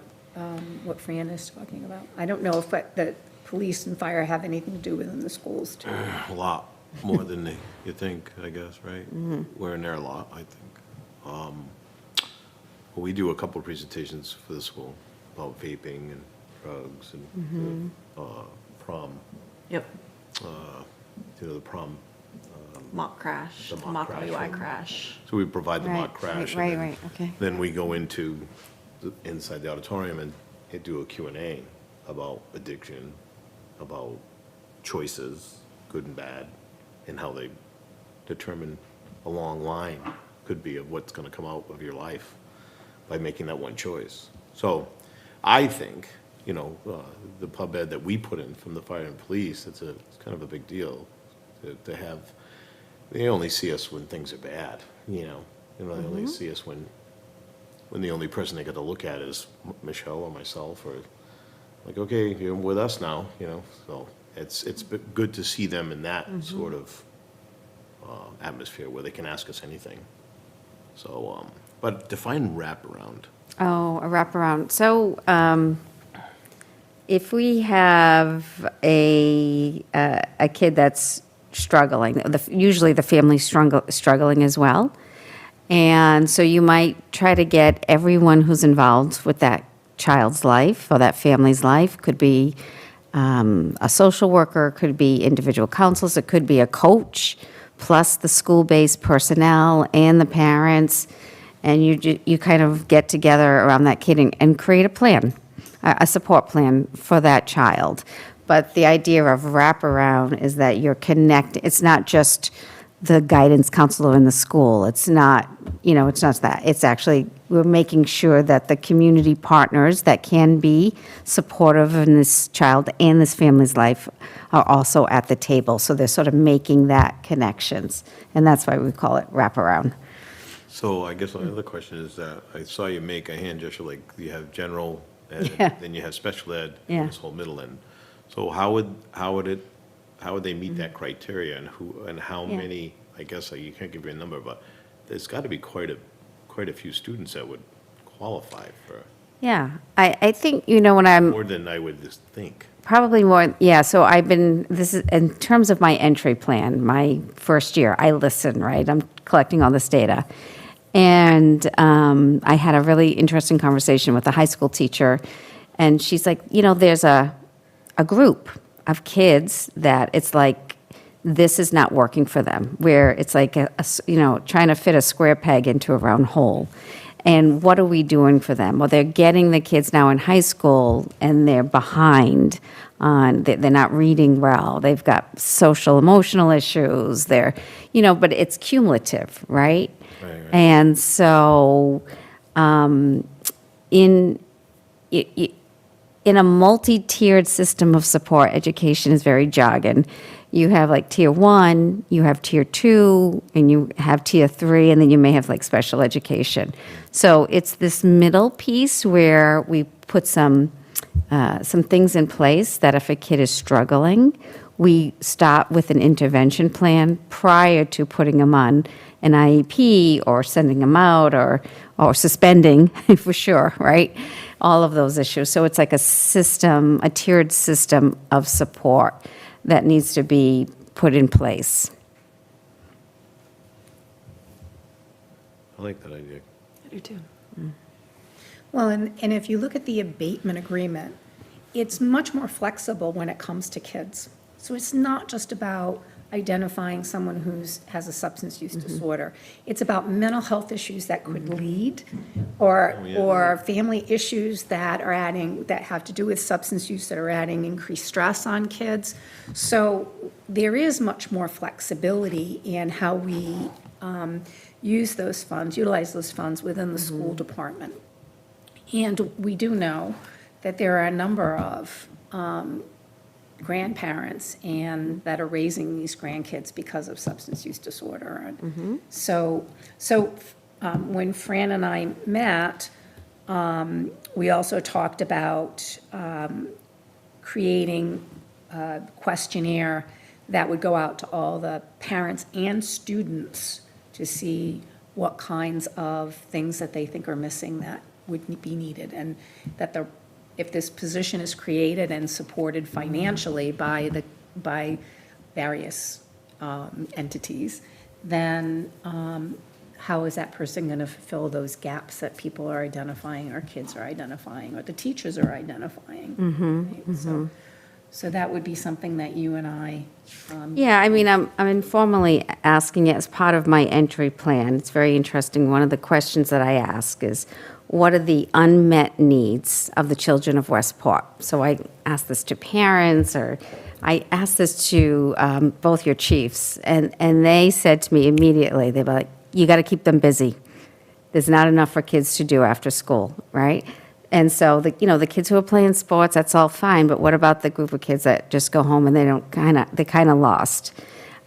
what Fran is talking about? I don't know if the police and fire have anything to do within the schools, too. A lot more than you think, I guess, right? We're in there a lot, I think. We do a couple of presentations for the school about vaping and drugs and prom, Yep. the prom. Mock crash, The mock crash. OUI crash. So we provide the mock Right, crash. right, and then- right, okay. Then we go into inside the auditorium and do a Q&A about addiction, about choices, good and bad, and how they determine a long line could be of what's going to come out of your life by making that one choice. So I think, the pub ed that we put in from the fire and police, it's kind of a big deal to have. They only see us when things are bad, They only see us when the only person they get to look at is Michelle or myself, or like, okay, you're with us now, So it's been good to see them in that sort of atmosphere where they can ask us anything. So, but define wraparound. Oh, a wraparound. So, if we have a kid that's struggling, usually the family's struggling as well, and so you might try to get everyone who's involved with that child's life or that family's life. Could be a social worker, could be individual counselors, it could be a coach, plus the school-based personnel and the parents, and you kind of get together around that kid and create a plan, a support plan for that child. But the idea of wraparound is that you're connected. It's not just the guidance counselor in the school. It's not, it's not that. It's actually, we're making sure that the community partners that can be supportive in this child and this family's life are also at the table. So they're sort of making that connections. And that's why we call it wraparound. So I guess my other question is that I saw you make a hand gesture, like you have general ed, Yeah. then you have special ed, Yeah. and this whole middle end. So how would they meet that criteria, and how Yeah. many, I guess, you can't give me a number, but there's got to be quite a few students that would qualify for Yeah, I think, when I'm, more than I would just think. probably more, yeah, so this is, in terms of my entry plan, my first year, I listen, right? I'm collecting all this data. And I had a really interesting conversation with a high school teacher, and she's like, there's a group of kids that it's like, this is not working for them, where it's like, trying to fit a square peg into a round hole. And what are we doing for them? Well, they're getting the kids now in high school, and they're behind on, they're not reading well. They've got social, emotional issues. But it's cumulative, right? Right. And so, in a multi-tiered system of support, education is very jargon. You have like tier 1, you have tier 2, and you have tier 3, and then you may have like special education. So it's this middle piece where we put some things in place that if a kid is struggling, we start with an intervention plan prior to putting them on an IEP or sending them out or suspending for sure, right? All of those issues. So it's like a system, a tiered system of support that needs to be put in place. I like that idea. I do too. Well, and if you look at the abatement agreement, it's much more flexible when it comes to kids. So it's not just about identifying someone has a substance use disorder. It's about mental health issues that could lead, or family issues that have to do with substance use that are adding increased stress on kids. So there is much more flexibility in how we utilize those funds within the school department. And we do know that there are a number of grandparents that are raising these grandkids because of substance use disorder. And so when Fran and I met, we also talked about creating a questionnaire that would go out to all the parents and students to see what kinds of things that they think are missing that would be needed, and that if this position is created and supported financially by various entities, then how is that person going to fill those gaps that people are identifying, or kids are identifying, or the teachers are identifying? Right? So that would be something that you and I. Yeah, I mean, I'm informally asking it as part of my entry plan. It's very interesting. One of the questions that I ask is, what are the unmet needs of the children of Westport? So I asked this to parents, or I asked this to both your chiefs, and they said to me immediately, they were like, you got to keep them busy. There's not enough for kids to do after school, right? And so, the kids who are playing sports, that's all fine, but what about the group of kids that just go home and they're kind of lost?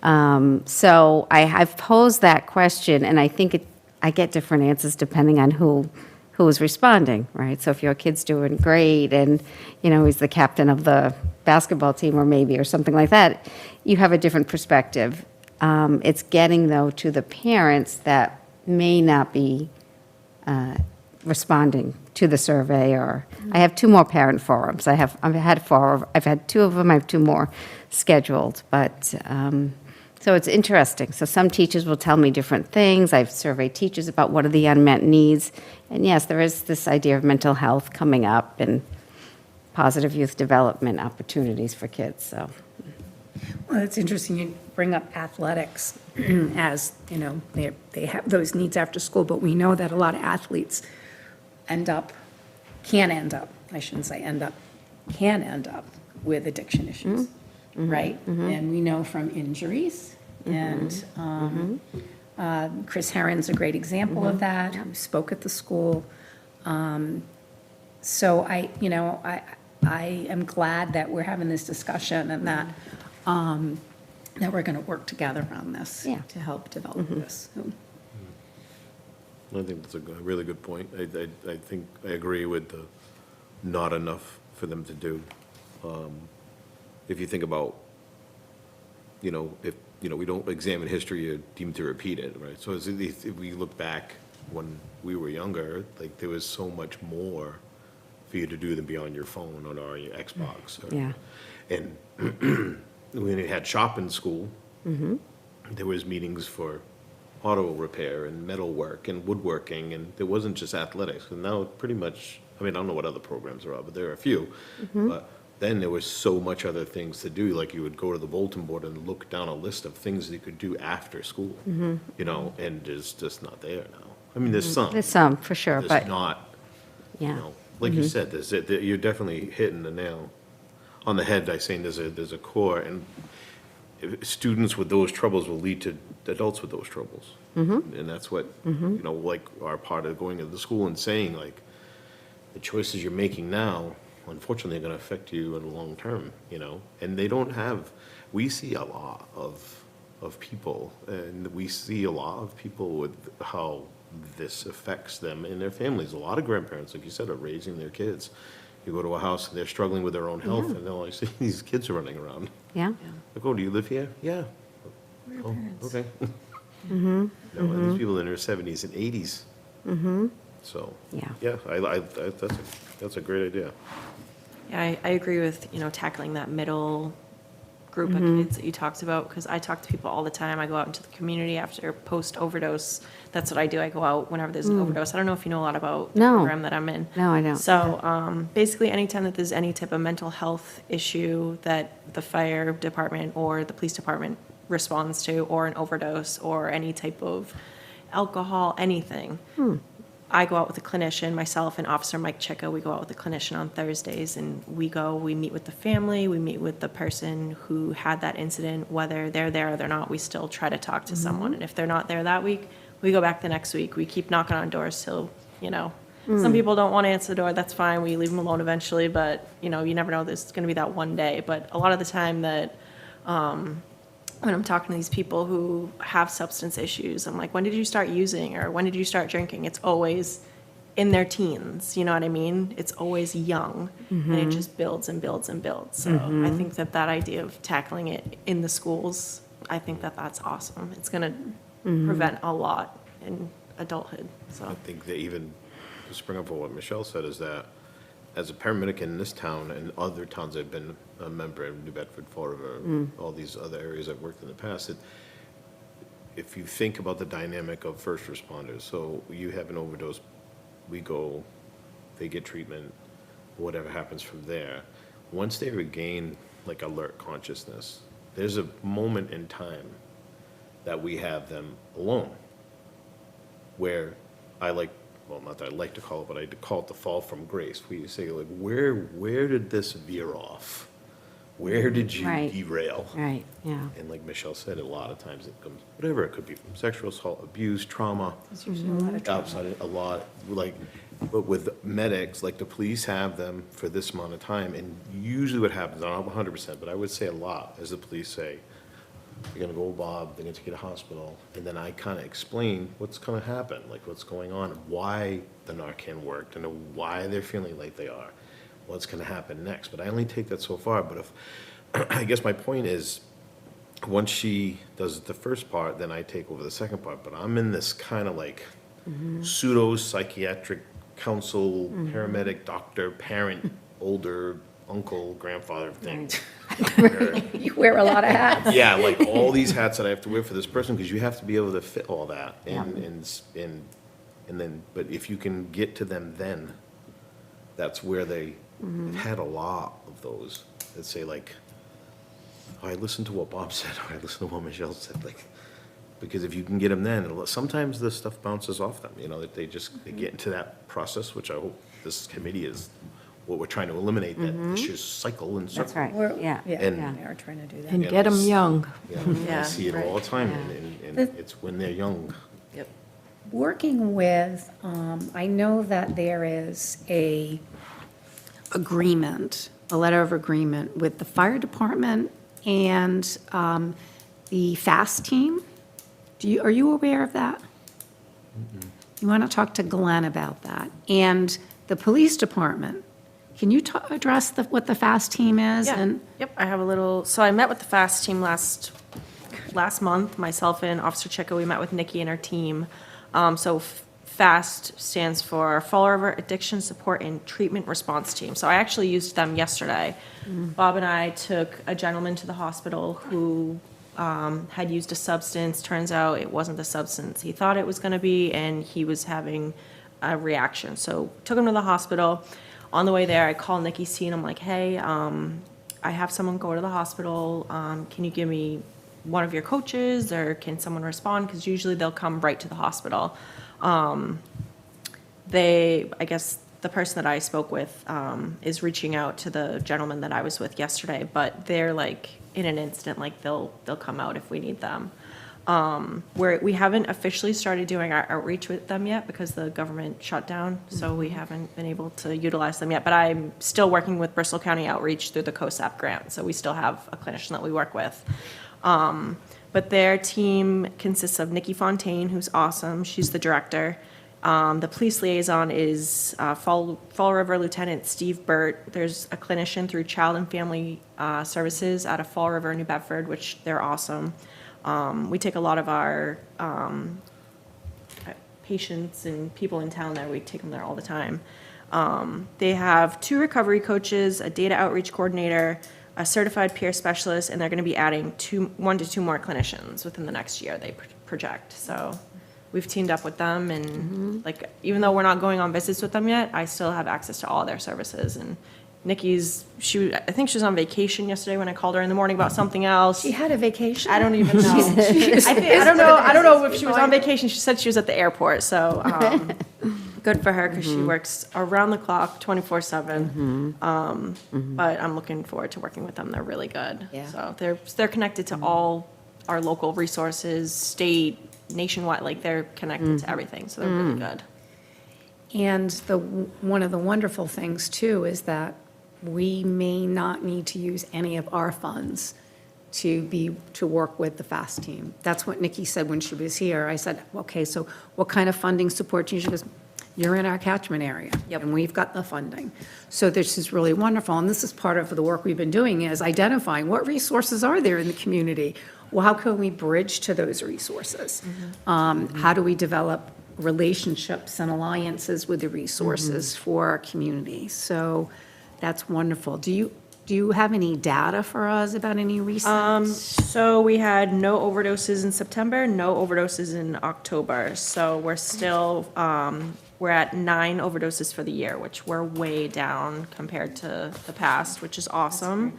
So I've posed that question, and I think I get different answers depending on who is responding, right? So if your kid's doing great and, he's the captain of the basketball team or something like that, you have a different perspective. It's getting, though, to the parents that may not be responding to the survey, or I have 2 more parent forums. I've had 4, I've had 2 of them, I have 2 more scheduled, but, so it's interesting. So some teachers will tell me different things. I've surveyed teachers about what are the unmet needs, and yes, there is this idea of mental health coming up and positive youth development opportunities for kids, so. Well, it's interesting you bring up athletics as, they have those needs after school, but we know that a lot of athletes can end up with addiction issues, right? And we know from injuries, and Chris Herron's a great example of that, who spoke at the school. So I am glad that we're having this discussion, and that we're going to work together on this Yeah. to help develop this. So, I think that's a really good point. I think I agree with the not enough for them to do. If you think about, if, we don't examine history or deem to repeat it, right? So if we look back when we were younger, like, there was so much more for you to do than be on your phone or on your Xbox. Yeah. And when you had shop in school, there was meetings for auto repair and metal work and woodworking, and there wasn't just athletics. And now pretty much, I don't know what other programs there are, but there are a few. But then there was so much other things to do, like you would go to the bulletin board and look down a list of things that you could do after school, and it's just not there now. There's some. There's some, for sure, There's but, not, yeah. like you said, you're definitely hitting the nail on the head by saying there's a core, and students with those troubles will lead to adults with those troubles. And that's what, like our part of going to the school and saying, like, the choices you're making now, unfortunately, are going to affect you in the long term, and they don't have, we see a lot of people, and we see a lot of people with how this affects them and their families. A lot of grandparents, like you said, are raising their kids. You go to a house and they're struggling with their own health, and they're like, see these kids are running around. Yeah. Like, oh, do you live here? Yeah. Oh, okay. And these people in their 70s and 80s. So, Yeah. that's a great idea. Yeah, I agree with, tackling that middle group of kids that you talked about, because I talk to people all the time. I go out into the community after post-overdose. That's what I do. I go out whenever there's an overdose. I don't know if you know a lot about the No. program that I'm in. No, I don't. So basically, anytime that there's any type of mental health issue that the fire department or the police department responds to, or an overdose, or any type of alcohol, anything, I go out with a clinician, myself and Officer Mike Chicka, we go out with a clinician on Thursdays, and we meet with the family, we meet with the person who had that incident, whether they're there or they're not, we still try to talk to someone. And if they're not there that week, we go back the next week. We keep knocking on doors till, some people don't want to answer the door, that's fine, we leave them alone eventually, but, you never know, there's going to be that one day. But a lot of the time that, when I'm talking to these people who have substance issues, I'm like, when did you start using, or when did you start drinking? It's always in their teens, you know what I mean? It's always young, and it just builds and builds and builds. So I think that idea of tackling it in the schools, I think that that's awesome. It's going to prevent a lot in adulthood, so. I think that even, to spring up on what Michelle said, is that as a paramedic in this town and other towns I've been a member of, New Bedford, Fall River, all these other areas I've worked in the past, if you think about the dynamic of first responders, so you have an overdose, we go, they get treatment, whatever happens from there. Once they regain like alert consciousness, there's a moment in time that we have them alone, where I like well, not that I like to call it, but I call it the fall from grace. We say, like, where did this veer off? Where did you Right. derail? Right, yeah. And like Michelle said, a lot of times it comes, whatever, it could be from sexual assault, abuse, trauma. There's usually a lot of trauma. Outside, a lot, like, but with medics, like, the police have them for this amount of time, and usually what happens, I don't know 100%, but I would say a lot, is the police say, you're gonna go, Bob, they're gonna take you to hospital, and then I kinda explain what's gonna happen, like, what's going on, why the Narcan worked, and why they're feeling like they are, what's gonna happen next, but I only take that so far, but if, I guess my point is, once she does the first part, then I take over the second part, but I'm in this kinda like pseudo-psychiatric counsel, paramedic, doctor, parent, older, uncle, grandfather thing. Where- You wear a lot of hats. yeah, like all these hats that I have to wear for this person, because you have to be able to fit all that, and then, but if you can get to them then, that's where they have had a lot of those that say like, oh, I listened to what Bob said, or I listened to what Michelle said, like, because if you can get them then, sometimes the stuff bounces off them, you know, that they get into that process, which I hope this committee is what we're trying to eliminate, that vicious cycle and circle. That's right, We're- yeah. And- Yeah, we are trying to do that. And Yeah, get them that's- young. Yeah, I Yeah, see it all the time, and it's when they're young. Yep. Working with, I know that there is a agreement, a letter of agreement with the fire department and the FAST team. Are you aware of that? You want to talk to Glenn about that. And the police department. Can you address what the FAST team is? Yeah, And yep, I have a little, so I met with the FAST team last month, myself and Officer Chico, we met with Nikki and her team. So FAST stands for Fall River Addiction Support and Treatment Response Team. So I actually used them yesterday. Bob and I took a gentleman to the hospital who had used a substance. Turns out it wasn't the substance he thought it was going to be, and he was having a reaction. So took him to the hospital. On the way there, I called Nikki's team. I'm like, hey, I have someone go to the hospital. Can you give me one of your coaches, or can someone respond? Because usually they'll come right to the hospital. I guess the person that I spoke with is reaching out to the gentleman that I was with yesterday, but they're like, in an instant, like they'll come out if we need them. We haven't officially started doing our outreach with them yet because the government shut down, so we haven't been able to utilize them yet. But I'm still working with Bristol County Outreach through the COSAP grant, so we still have a clinician that we work with. But their team consists of Nikki Fontaine, who's awesome. She's the director. The police liaison is Fall River Lieutenant Steve Burt. There's a clinician through Child and Family Services out of Fall River, New Bedford, which they're awesome. We take a lot of our patients and people in town there. We take them there all the time. They have 2 recovery coaches, a data outreach coordinator, a certified peer specialist, and they're going to be adding 1 to 2 more clinicians within the next year, they project. So we've teamed up with them, and like, even though we're not going on visits with them yet, I still have access to all their services. And Nikki's, I think she was on vacation yesterday when I called her in the morning about something else. she had a vacation? I don't even know. I don't know if she was on vacation. She said she was at the airport, so good for her because she works around the clock, 24/7. But I'm looking forward to working with them. They're really good. Yeah. So they're connected to all our local resources, state, nationwide. Like they're connected to everything, so they're really good. And one of the wonderful things, too, is that we may not need to use any of our funds to work with the FAST team. That's what Nikki said when she was here. I said, okay, so what kind of funding support do you use? She goes, you're in our catchment area. Yep. And we've got the funding. So this is really wonderful. And this is part of the work we've been doing, is identifying what resources are there in the community. Well, how can we bridge to those resources? How do we develop relationships and alliances with the resources for our community? So that's wonderful. Do you have any data for us about any recent? So we had no overdoses in September, no overdoses in October. So we're still, we're at 9 overdoses for the year, which we're way down compared to the past, which is awesome.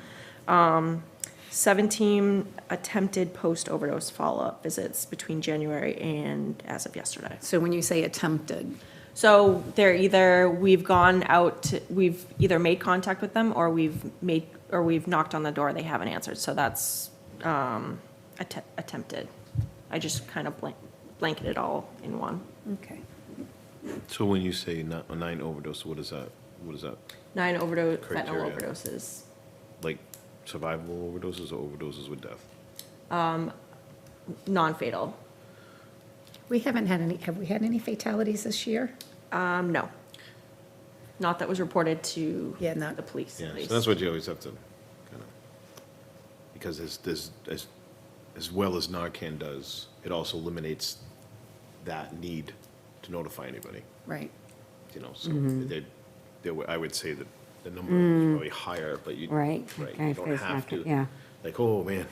17 attempted post-overdose follow-up visits between January and as of yesterday. So when you say attempted, So we've gone out, we've either made contact with them or we've knocked on the door, they haven't answered. So that's attempted. I just kind of blanket it all in one. Okay. So when you say 9 overdose, what is that? 9 fentanyl Criteria. overdoses. Like survivable overdoses or overdoses with death? Non-fatal. Have we had any fatalities this year? No. Not that was reported to Yeah, not- the police. Yeah, at so least. that's what you always have to, kind of, because as well as Narcan does, it also eliminates that need to notify anybody, Right. you know, so I would say that the number is probably higher, but you. Right. Right, Okay, you if don't there's have Narcan, to. yeah. Like, oh, man,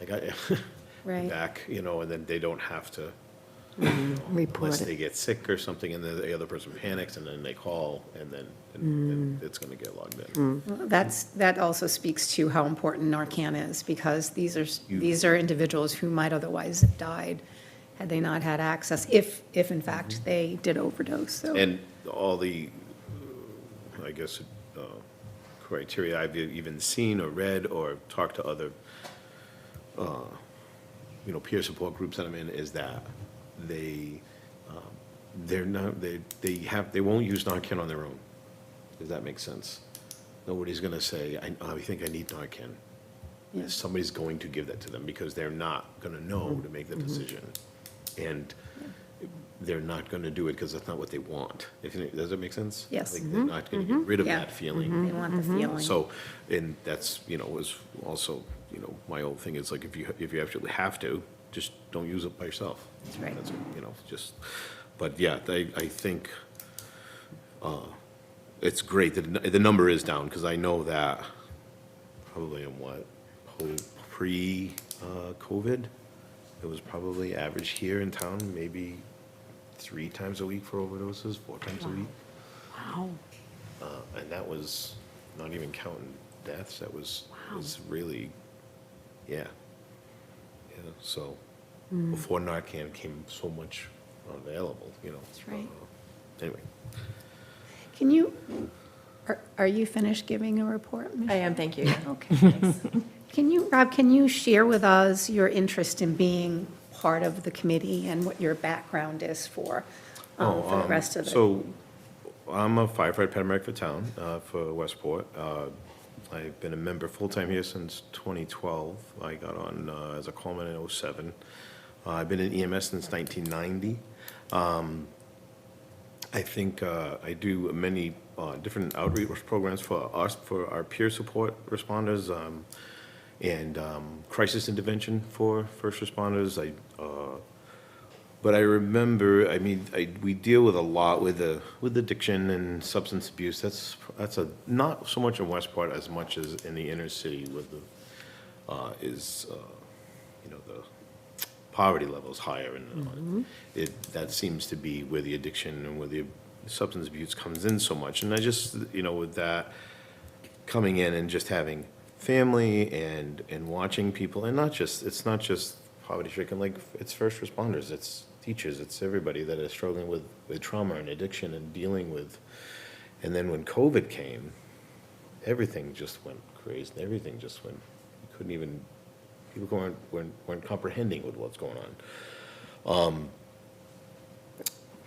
I got you Right. back, you know, and then they don't have to. Report Unless it. they get sick or something, and then the other person panics, and then they call, and then it's gonna get logged in. Well, that also speaks to how important Narcan is, because these are individuals who might otherwise have died had they not had access, if in fact they did overdose, so. And all the, I guess, criteria I've even seen or read or talked to other, peer support groups that I'm in, is that they're not, they won't use Narcan on their own. Does that make sense? Nobody's gonna say, I think I need Narcan. Yeah. Somebody's going to give that to them because they're not gonna know to make the decision. And they're not gonna do it because that's not what they want. Does that make sense? Yes. Like, they're not gonna get rid of Yeah. that feeling. They want the feeling. So, and that's, was also, my old thing is like, if you actually have to, just don't use it by yourself. That's right. Just, but yeah, I think, it's great that the number is down, because I know that probably in pre-COVID, it was probably average here in town, maybe 3 times a week for overdoses, 4 times a week. Wow. And that was not even counting deaths, that was really, yeah. Yeah, so, before Narcan came so much available, That's right. Anyway, Can you, are you finished giving a report, I Michelle? am, thank you. Okay, thanks. Rob, can you share with us your interest in being part of the committee and what your background is for the rest of the? So, I'm a firefighter paramedic for town, for Westport. I've been a member full-time here since 2012. I got on as a callman in '07. I've been in EMS since 1990. I think I do many different outreach programs for our peer support responders, and crisis intervention for first responders. But I remember, we deal with a lot with addiction and substance abuse. That's not so much in Westport as much as in the inner city with the poverty level is higher, and that seems to be where the addiction and where the substance abuse comes in so much. And I just, with that coming in and just having family and watching people, and it's not just poverty stricken, like it's first responders, it's teachers, it's everybody that is struggling with trauma and addiction and dealing with. And then when COVID came, everything just went crazy. Everything just went, you couldn't even, people weren't comprehending with what's going on.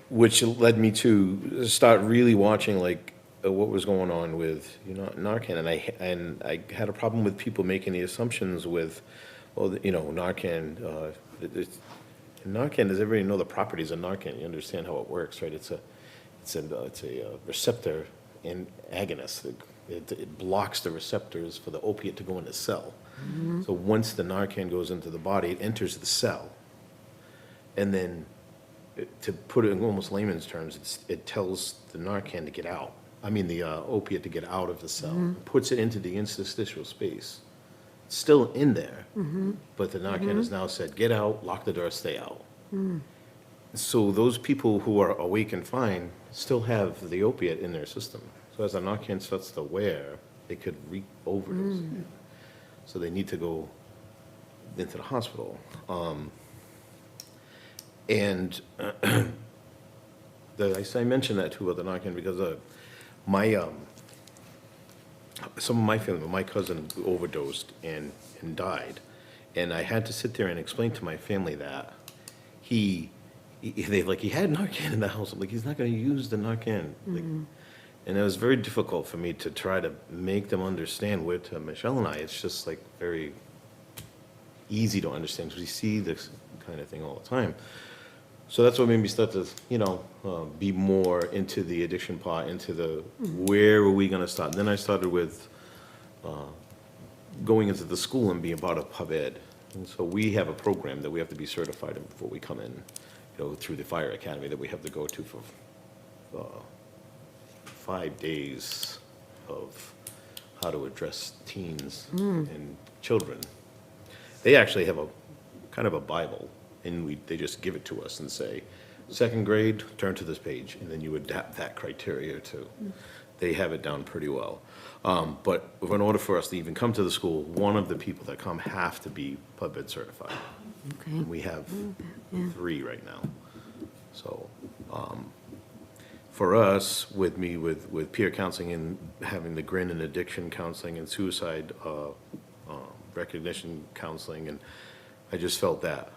Which led me to start really watching what was going on with Narcan, and I had a problem with people making the assumptions with, Narcan. Narcan, does everybody know the properties of Narcan? You understand how it works, right? It's a receptor and agonist. It blocks the receptors for the opiate to go in the cell. So once the Narcan goes into the body, it enters the cell, and then, to put it in almost layman's terms, it tells the Narcan to get out. The opiate to get out of the cell, puts it into the interstitial space. It's still in there, but the Narcan has now said, get out, lock the door, stay out. So those people who are awake and fine still have the opiate in their system. So as the Narcan starts to wear, they could overdose. So they need to go into the hospital. And the I mentioned that too about the knock-in because my, some of my family, my cousin overdosed and died. And I had to sit there and explain to my family that he had Narcan in the house. I'm like, he's not gonna use the Narcan. Like, and it was very difficult for me to try to make them understand to Michelle and I, it's just like very easy to understand because we see this kind of thing all the time. So that's what made me start to, be more into the addiction part, into the, where are we gonna start? And then I started with going into the school and being part of pub ed. And so we have a program that we have to be certified in before we come in, through the fire academy that we have to go to for 5 days of how to address teens and children. They actually have a kind of a Bible, and they just give it to us and say, second grade, turn to this page, and then you adapt that criteria too. They have it down pretty well. But in order for us to even come to the school, one of the people that come have to be pub ed certified. Okay. And we have 3 right now. So, for us, with peer counseling and having the grin and addiction counseling and suicide recognition counseling, and I just felt that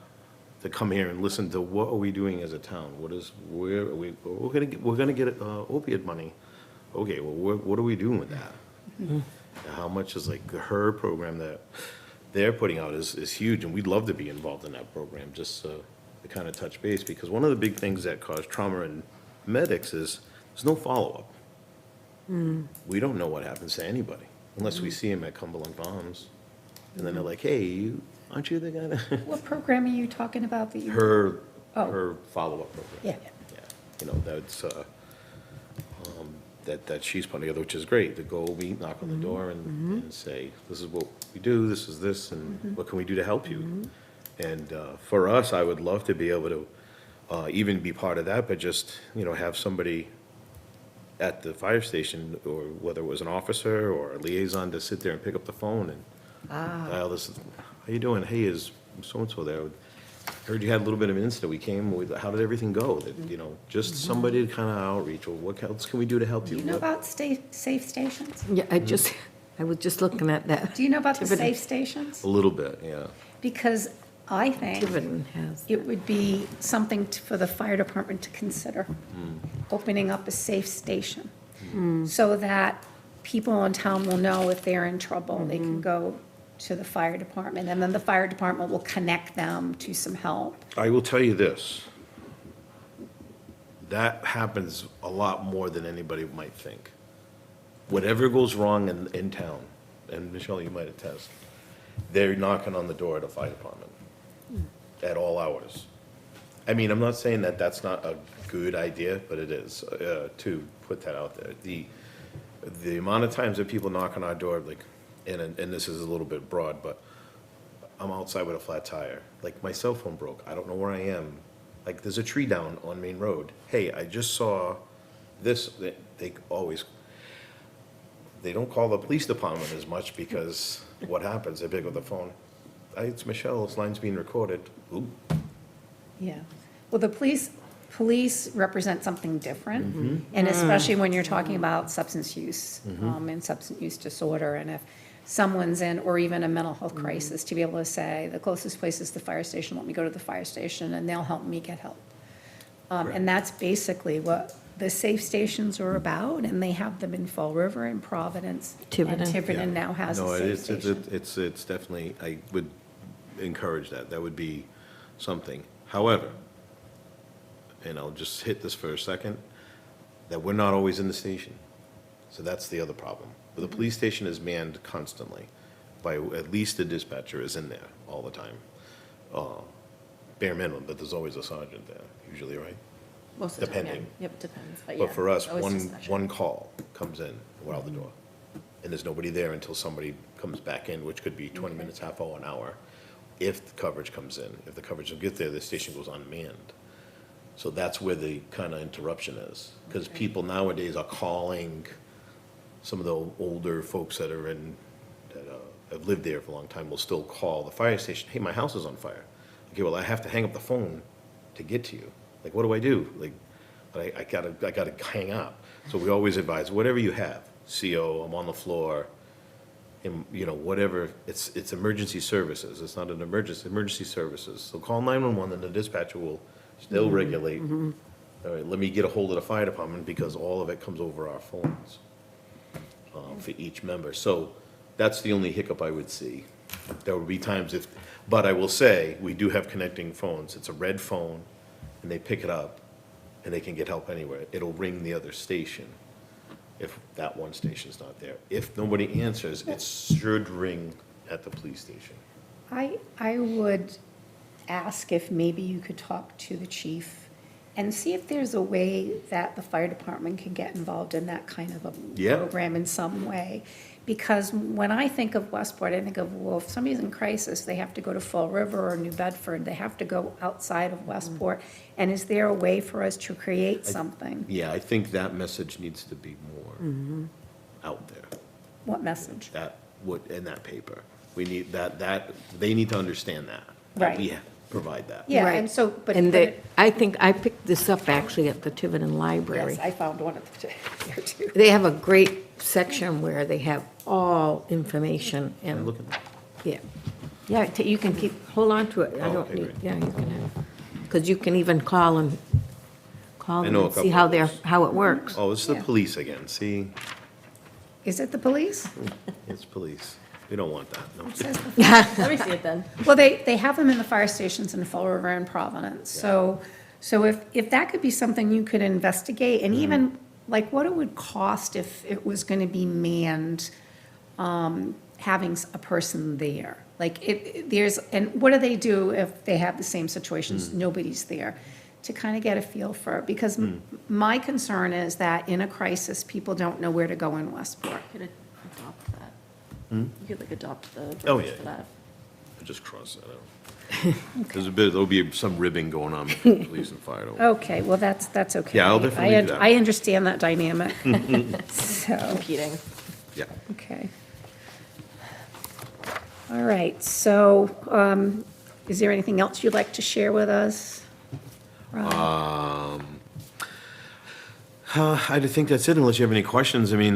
to come here and listen to what are we doing as a town? Where are we're gonna get opiate money. Okay, well, what are we doing with that? How much is like her program that they're putting out is huge, and we'd love to be involved in that program, just to kind of touch base, because one of the big things that cause trauma in medics is there's no follow-up. We don't know what happens to anybody unless we see them at Cumberland Farms, and then they're like, hey, aren't you the guy that? What program are you talking about that you? Her Oh. follow-up program. Yeah. Yeah, that's, that she's putting together, which is great, to go meet, knock on the door and say, this is what we do, this is this, and what can we do to help you? And for us, I would love to be able to even be part of that, but just, have somebody at the fire station, or whether it was an officer or a liaison, to sit there and pick up the phone and dial this, how you doing? Hey, is so-and-so there? Heard you had a little bit of an incident. We came, how did everything go? That, just somebody to kind of outreach, or what else can we do to help Do you? you know about safe stations? Yeah, I was just looking at that. Do you know about the Tiverton. safe stations? A little bit, yeah. Because I think Tiverton has. it would be something for the fire department to consider, opening up a safe station, so that people in town will know if they're in trouble, they can go to the fire department, and then the fire department will connect them to some help. I will tell you this. That happens a lot more than anybody might think. Whatever goes wrong in town, and Michelle, you might attest, they're knocking on the door of the fire department at all hours. I mean, I'm not saying that that's not a good idea, but it is, to put that out there. The amount of times that people knock on our door, like, and this is a little bit broad, but I'm outside with a flat tire. Like, my cell phone broke. I don't know where I am. Like, there's a tree down on Main Road. Hey, I just saw this. They don't call the police department as much, because what happens? They pick up the phone. Hey, it's Michelle. This line's being recorded. Ooh. Yeah. Well, the police represent something different, and especially when you're talking about substance use, and substance use disorder, and if someone's in, or even a mental health crisis, to be able to say, the closest place is the fire station, let me go to the fire station, and they'll help me get help. And that's basically what the safe stations are about, and they have them in Fall River and Providence. Tiverton. And Tiverton now has a safe station. It's definitely, I would encourage that. That would be something. However, and I'll just hit this for a second, that we're not always in the station. So that's the other problem. The police station is manned constantly by, at least the dispatcher is in there all the time. Bare minimum, but there's always a sergeant there, usually, right? Most of the time, yeah. Depending. Yep, depends, but yeah. But for us, always dispatcher. one call comes in, we're out the door. And there's nobody there until somebody comes back in, which could be 20 minutes, half hour, an hour, if the coverage comes in. If the coverage will get there, the station goes unmanned. So that's where the kind of interruption is. Because people nowadays are calling some of the older folks that are in, that have lived there for a long time, will still call the fire station, hey, my house is on fire. Okay, well, I have to hang up the phone to get to you. Like, what do I do? Like, but I gotta hang up. So we always advise, whatever you have, CO, I'm on the floor, and, you know, whatever, it's emergency services, it's not an emergency services. So call 911, and the dispatcher they'll regulate. All right, let me get a hold of the fire department, because all of it comes over our phones for each member. So that's the only hiccup I would see. There would be times but I will say, we do have connecting phones. It's a red phone, and they pick it up, and they can get help anywhere. It'll ring the other station if that one station's not there. If nobody answers, it should ring at the police station. I would ask if maybe you could talk to the chief and see if there's a way that the fire department can get involved in that kind of a Yeah. program in some way. Because when I think of Westport, I think of, well, if somebody's in crisis, they have to go to Fall River or New Bedford, they have to go outside of Westport. And is there a way for us to create something? Yeah, I think that message needs to be more out there. What message? That would, in that paper. We need that, they need to understand that. Right. We provide that. Yeah, Right. and so, but. And but- I think I picked this up actually at the Tiverton Library. Yes, I found one of the, there too. They have a great section where they have all information and, Look at that. yeah. Yeah, you can hold on to it. I Oh, don't okay, need, great. yeah, you can have, because you can even call them I know a and see couple how of they're, those. how it works. Oh, it's the Yeah. police again. See, Is it the police? it's police. We don't want that, no. It says the Let me see it then. Well, they have them in the fire stations in Fall River and Providence. So if that could be something you could investigate, and even like what it would cost if it was going to be manned, having a person there. Like and what do they do if they have the same situations, nobody's there? To kind of get a feel for it, because my concern is that in a crisis, people don't know where to go in Westport. You could adopt that. You could like adopt the Oh, verbiage yeah. for that. I just crossed that out. There'll be some ribbing going on between police and fire. don't worry. Okay, well, that's okay. Yeah, I'll definitely do that. I understand that dynamic. So, Competing. Yeah. okay. All right, so is there anything else you'd like to share with us? I think that's it, unless you have any questions. I mean,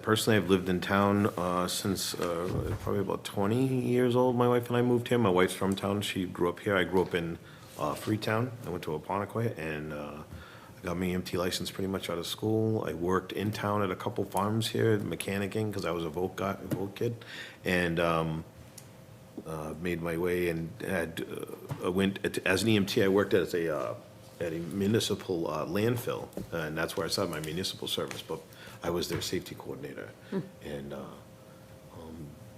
personally, I've lived in town since probably about 20 years old. My wife and I moved here. My wife's from town. She grew up here. I grew up in Freetown. I went to Apponequet, and I got my EMT license pretty much out of school. I worked in town at a couple farms here, mechanicking, because I was a Volt kid, and made my way and as an EMT, I worked as at a municipal landfill, and that's where I started my municipal service, but I was their safety coordinator. And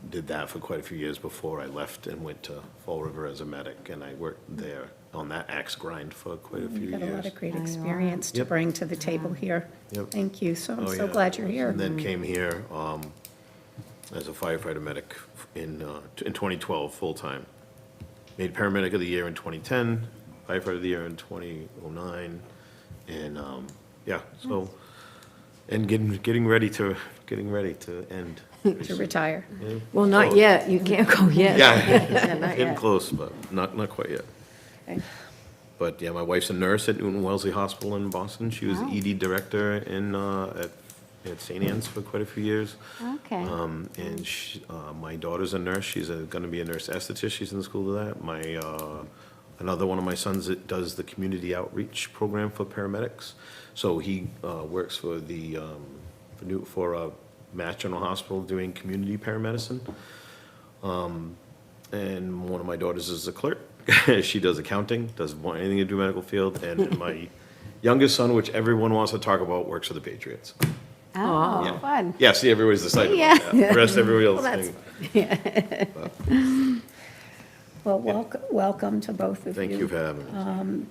did that for quite a few years before I left and went to Fall River as a medic, and I worked there on that axe grind for quite a few You've got a lot years. of great experience to Yep. bring to the table here. Yep. Thank you, so I'm Oh, so yeah. glad you're here. And then came here as a firefighter medic in 2012, full-time. Made paramedic of the year in 2010, firefighter of the year in 2009, and, yeah, so, and getting ready to end. To retire. Yeah. Well, not yet, you can't go yet. Yeah, not getting yet. close, but not quite yet. Okay. But, yeah, my wife's a nurse at Newton Wellesley Hospital in Boston. She was the ED director at St. Anne's for quite a few years. Okay. And my daughter's a nurse. She's going to be a nurse anesthetist. She's in the school of that. Another one of my sons that does the community outreach program for paramedics. So he works for Mass General Hospital doing community paramedicine. And one of my daughters is a clerk. She does accounting, doesn't want anything to do with medical field. And my youngest son, which everyone wants to talk about, works for the Patriots. Oh, Yeah. fun. Yeah, see, everybody's excited Yeah. about that. The rest, everybody else. Well, Well, welcome to both of you. Thank you for having me.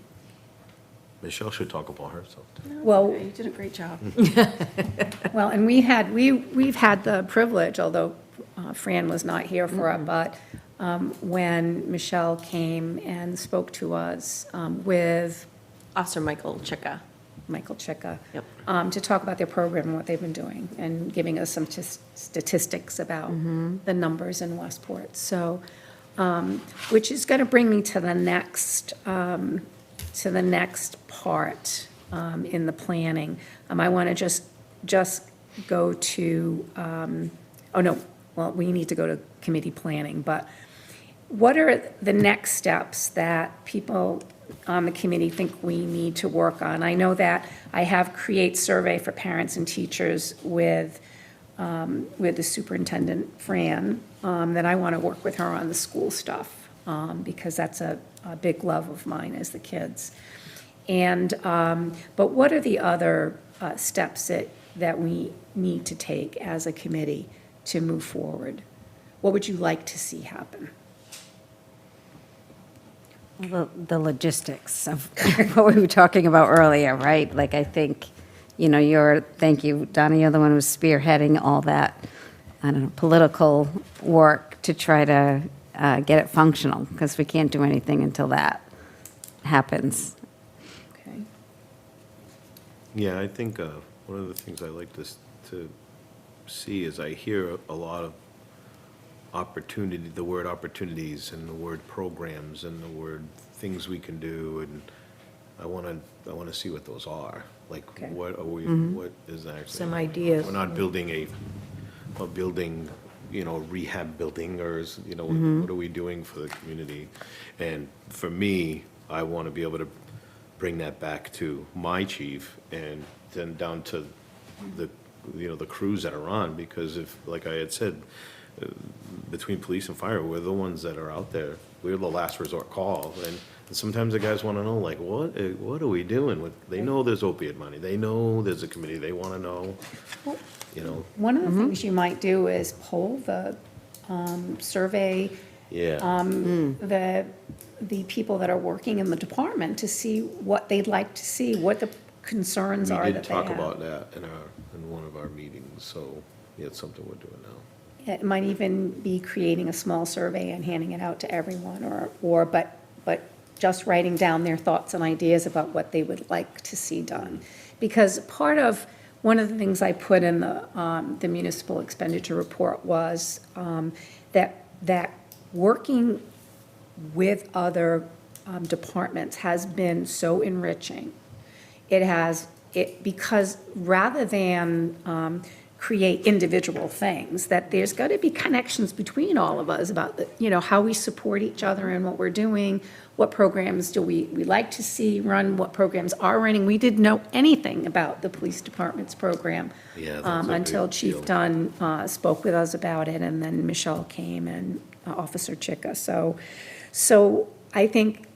Michelle should talk about herself, too. Well, You did a great job. well, and we've had the privilege, although Fran was not here for it, but when Michelle came and spoke to us with Officer Michael Chicka. Michael Chicka. Yep. To talk about their program and what they've been doing, and giving us some statistics about the numbers in Westport. So, which is going to bring me to the next part in the planning. I want to just go to, oh, no, well, we need to go to committee planning, but what are the next steps that people on the committee think we need to work on? I know that I have create survey for parents and teachers with the superintendent, Fran, that I want to work with her on the school stuff, because that's a big love of mine is the kids. And, but what are the other steps that we need to take as a committee to move forward? What would you like to see happen? The logistics of what we were talking about earlier, right? Like, I think, thank you, Donna, you're the one who's spearheading all that, I don't know, political work to try to get it functional, because we can't do anything until that happens. Okay. Yeah, I think one of the things I like to see is I hear a lot of opportunity, the word opportunities and the word programs and the word things we can do, and I want to see what those are. Like, Okay. what are we, what is actually? Some ideas. We're not building a building, rehab building, or, what are we doing for the community? And for me, I want to be able to bring that back to my chief and then down to the crews that are on, because if, like I had said, between police and fire, we're the ones that are out there. We're the last resort call, and sometimes the guys want to know, like, what are we doing with? They know there's opiate money. They know there's a committee. They want to know, One of the things you might do is poll the survey Yeah. the people that are working in the department to see what they'd like to see, what the concerns are We that did they have. talk about that in one of our meetings, so yeah, it's something we're doing now. It might even be creating a small survey and handing it out to everyone, but just writing down their thoughts and ideas about what they would like to see done. Because one of the things I put in the municipal expenditure report was that working with other departments has been so enriching. Because rather than create individual things, that there's got to be connections between all of us about how we support each other and what we're doing, what programs do we like to see run, what programs are running. We didn't know anything about the police department's program Yeah, that's a until big Chief deal. Dunn spoke with us about it, and then Michelle came and Officer Chicka. So I think,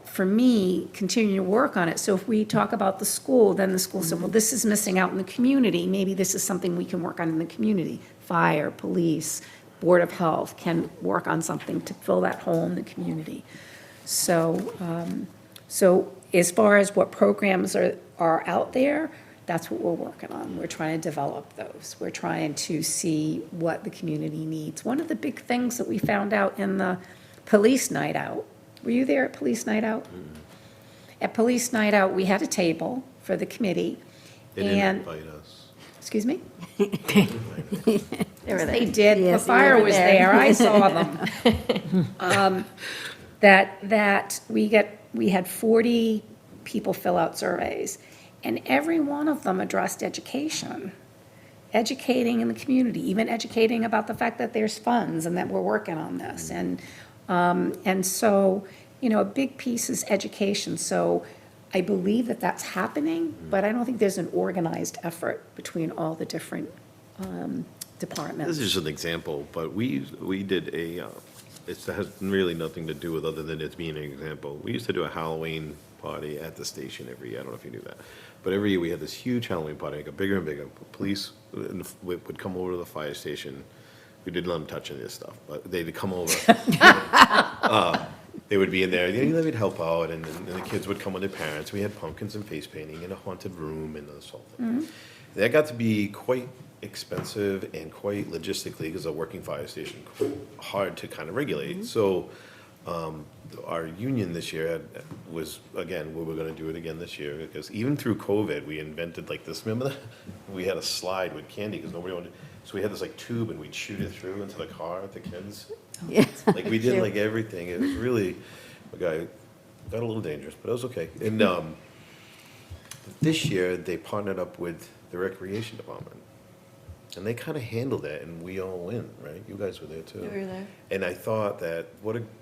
for me, continue to work on it. So if we talk about the school, then the school said, well, this is missing out in the community. Maybe this is something we can work on in the community. Fire, police, Board of Health can work on something to fill that hole in the community. So as far as what programs are out there, that's what we're working on. We're trying to develop those. We're trying to see what the community needs. One of the big things that we found out in the police night out, were you there at police night out? At police night out, we had a table for the committee. They didn't and invite us. Excuse me? They were there. They did, the Yes, they fire were was there. there, I saw them. That we had 40 people fill out surveys, and every one of them addressed education. Educating in the community, even educating about the fact that there's funds and that we're working on this. And so, a big piece is education. So I believe that that's happening, but I don't think there's an organized effort between all the different departments. This is just an example, but we did it has really nothing to do with other than it being an example. We used to do a Halloween party at the station every year. I don't know if you knew that. But every year we had this huge Halloween party, it got bigger and bigger. Police would come over to the fire station. We didn't let them touch any of this stuff, but they'd come over. They would be in there, they would help out, and the kids would come with their parents. We had pumpkins and face painting and a haunted room and this whole thing. That got to be quite expensive and quite logistically, because a working fire station, hard to kind of regulate. So our union this year was, again, we were going to do it again this year, because even through COVID, we invented like this, remember that? We had a slide with candy, because nobody wanted, so we had this like tube, and we'd shoot it through into the car at the kids. Yeah. Like, we did like everything. It was really, a guy, got a little dangerous, but it was okay. And this year, they partnered up with the recreation department. And they kind of handled it, and we all win, right? You guys were there too. We were there. And I thought that,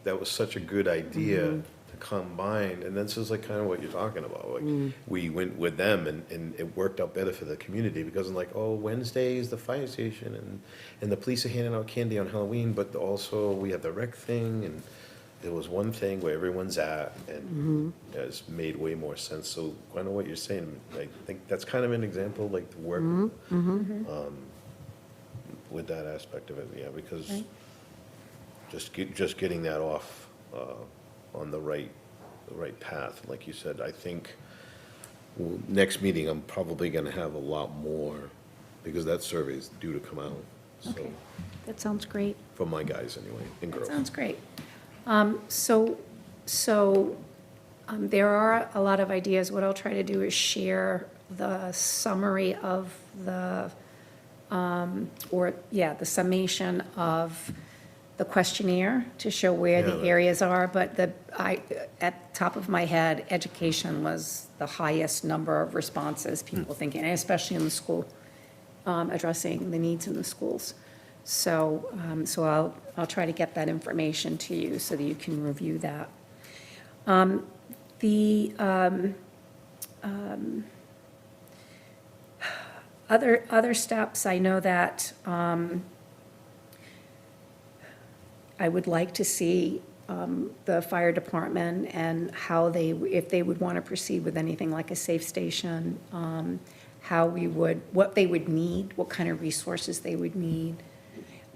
that was such a good idea to combine, and this is like kind of what you're talking about. Like, we went with them, and it worked out better for the community, because I'm like, oh, Wednesday is the fire station, and the police are handing out candy on Halloween, but also we have the rec thing, and there was one thing where everyone's at, and it's made way more sense. So kind of what you're saying, I think that's kind of an example, like, to work with that aspect of it, yeah, because Right. just getting that off on the right path, like you said. I think next meeting, I'm probably gonna have a lot more, because that survey is due to come out. So, Okay. That sounds great. for my guys anyway, and girls. Sounds great. There are a lot of ideas. What I'll try to do is share the summary of the summation of the questionnaire to show where Yeah, the that- areas are, but at the top of my head, education was the highest number of responses, people thinking, and especially in the school, addressing the needs in the schools. So I'll try to get that information to you so that you can review that. The other steps, I know that I would like to see the fire department and how if they would want to proceed with anything like a safe station, what they would need, what kind of resources they would need.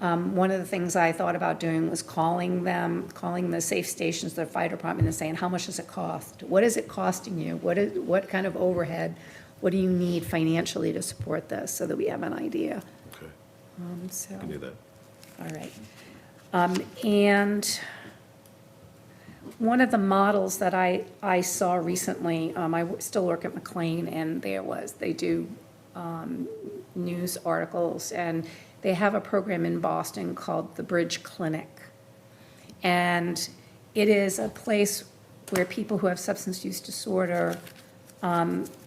One of the things I thought about doing was calling the safe stations, the fire department, and saying, how much does it cost? What is it costing you? What kind of overhead? What do you need financially to support this, so that we have an idea? Okay, So, you can do that. all right. And one of the models that I saw recently, still work at McLean, and they do news articles, and they have a program in Boston called the Bridge Clinic. And it is a place where people who have substance use disorder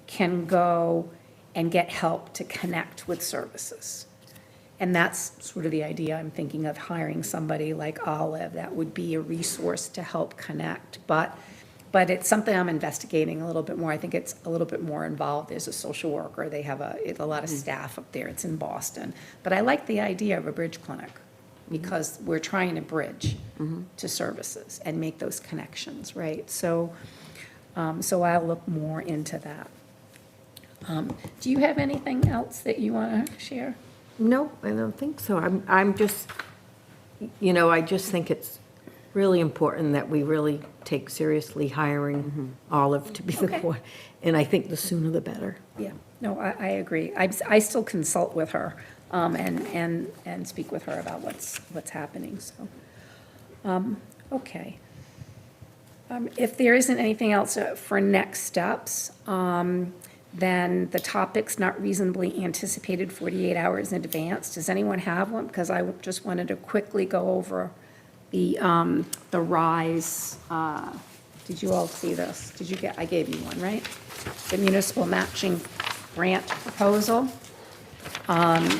can go and get help to connect with services. And that's sort of the idea. I'm thinking of hiring somebody like Olive that would be a resource to help connect. But it's something I'm investigating a little bit more. I think it's a little bit more involved. There's a social worker. They have a lot of staff up there. It's in Boston. But I like the idea of a bridge clinic, because we're trying to bridge to services and make those connections, right? So I'll look more into that. Do you have anything else that you want to share? No, I don't think so. I'm just, I just think it's really important that we really take seriously hiring Olive to be the Okay. board. And I think the sooner the better. Yeah, no, I agree. I still consult with her and speak with her about what's happening, so. Okay. If there isn't anything else for next steps, then the topics not reasonably anticipated 48 hours in advance. Does anyone have one? Because I just wanted to quickly go over the RISE. Did you all see this? I gave you one, right? The municipal matching grant proposal. I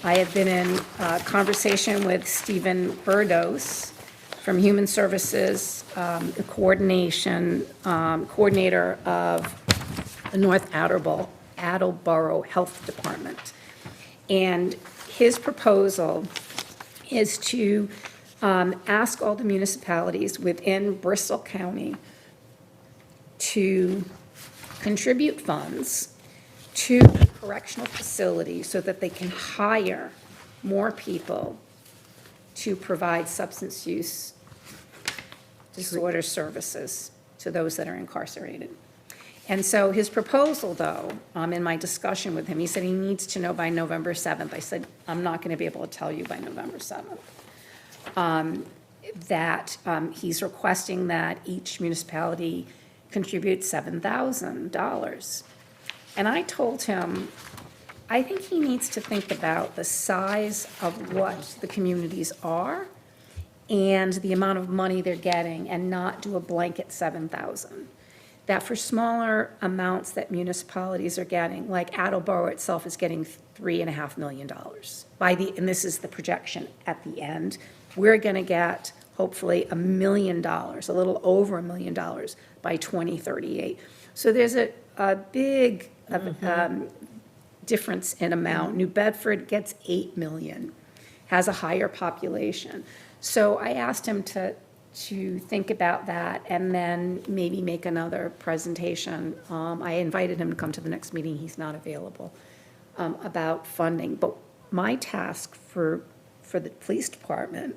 have been in conversation with Stephen Burdos from Human Services, the coordinator of the North Attleboro Health Department. And his proposal is to ask all the municipalities within Bristol County to contribute funds to the correctional facility so that they can hire more people to provide substance use disorder services to those that are incarcerated. And so his proposal, though, in my discussion with him, he said he needs to know by November 7th. I said, I'm not going to be able to tell you by November 7th. That he's requesting that each municipality contribute $7,000. And I told him, I think he needs to think about the size of what the communities are and the amount of money they're getting and not do a blanket 7,000. That for smaller amounts that municipalities are getting, like Attleboro itself is getting $3.5 million. And this is the projection at the end, we're going to get hopefully $1 million, a little over $1 million by 2038. So there's a big difference in amount. New Bedford gets 8 million, has a higher population. So I asked him to think about that and then maybe make another presentation. I invited him to come to the next meeting, he's not available, about funding. But my task for the police department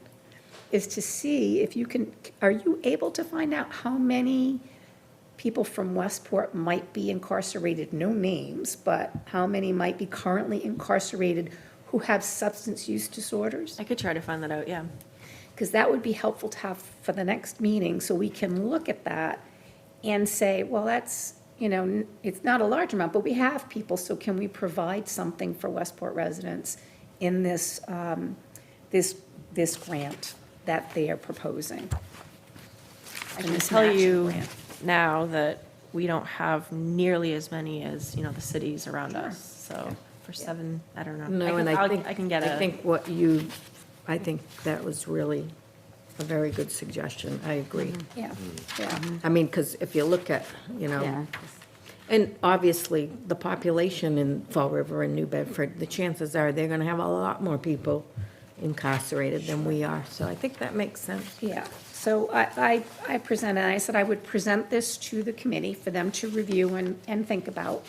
is to see if you can, are you able to find out how many people from Westport might be incarcerated, no names, but how many might be currently incarcerated who have substance use disorders? I could try to find that out, yeah. Because that would be helpful to have for the next meeting, so we can look at that and say, well, that's, it's not a large amount, but we have people, so can we provide something for Westport residents in this, this grant that they are proposing? I can tell you now that we don't have nearly as many as, the cities around us, so for 7, I don't know. No, and I think, I can get I think I think that was really a very good suggestion. I agree. Yeah, yeah. I mean, because if you look at, Yeah. and obviously, the population in Fall River and New Bedford, the chances are they're going to have a lot more people incarcerated than we are. So I think that makes sense. Yeah, so I presented, I said I would present this to the committee for them to review and think about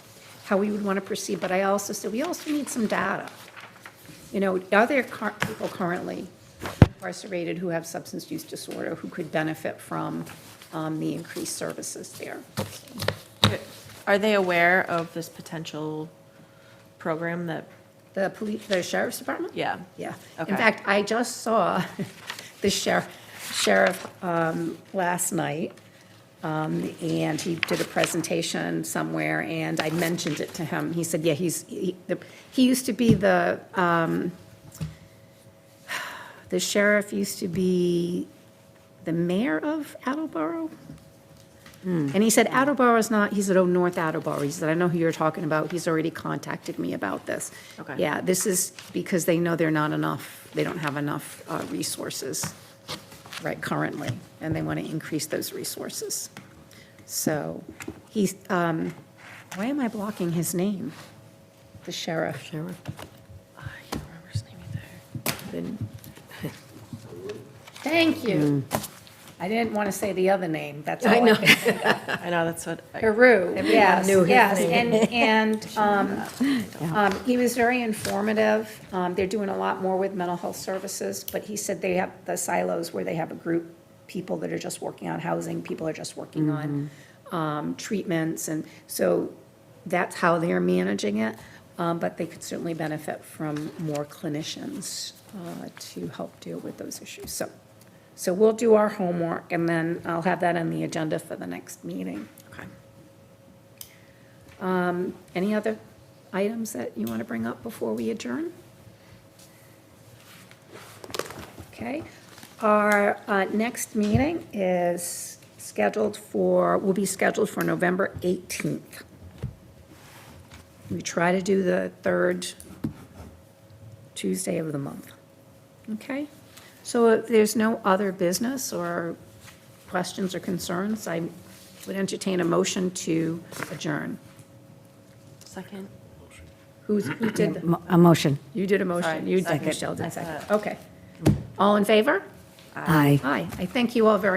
how we would want to proceed, but I also said, we also need some data. Are there people currently incarcerated who have substance use disorder who could benefit from the increased services there? Are they aware of this potential program that, The sheriff's department? yeah? Yeah. Okay. In fact, I just saw the sheriff last night, and he did a presentation somewhere, and I mentioned it to him. He said, yeah, he used to be the sheriff used to be the mayor of Attleboro. And he said, Attleboro is not, he said, oh, North Attleboro. He said, I know who you're talking about. He's already contacted me about this. Okay. Yeah, this is because they know they're not enough, they don't have enough resources, right, currently, and they want to increase those resources. So he's, why am I blocking his name? The sheriff. Sheriff? I can't remember his name either. Then- Thank you. I didn't want to say the other name, that's all. I know. I know, that's what, Haru, yes, knew his yes, name. and he was very informative. They're doing a lot more with mental health services, but he said they have the silos where they have a group, people that are just working on housing, people are just working on treatments, and so that's how they're managing it. But they could certainly benefit from more clinicians to help deal with those issues. So we'll do our homework, and then I'll have that on the agenda for the next meeting. okay. Any other items that you want to bring up before we adjourn? Okay. Our next meeting is will be scheduled for November 18th. We try to do the third Tuesday of the month. Okay? So if there's no other business or questions or concerns, I would entertain a motion to adjourn. Second? Who did, A motion. you did a motion? Sorry, You did, second. Michelle did I second. thought- Okay. All in favor? Aye. Aye. I thank you all very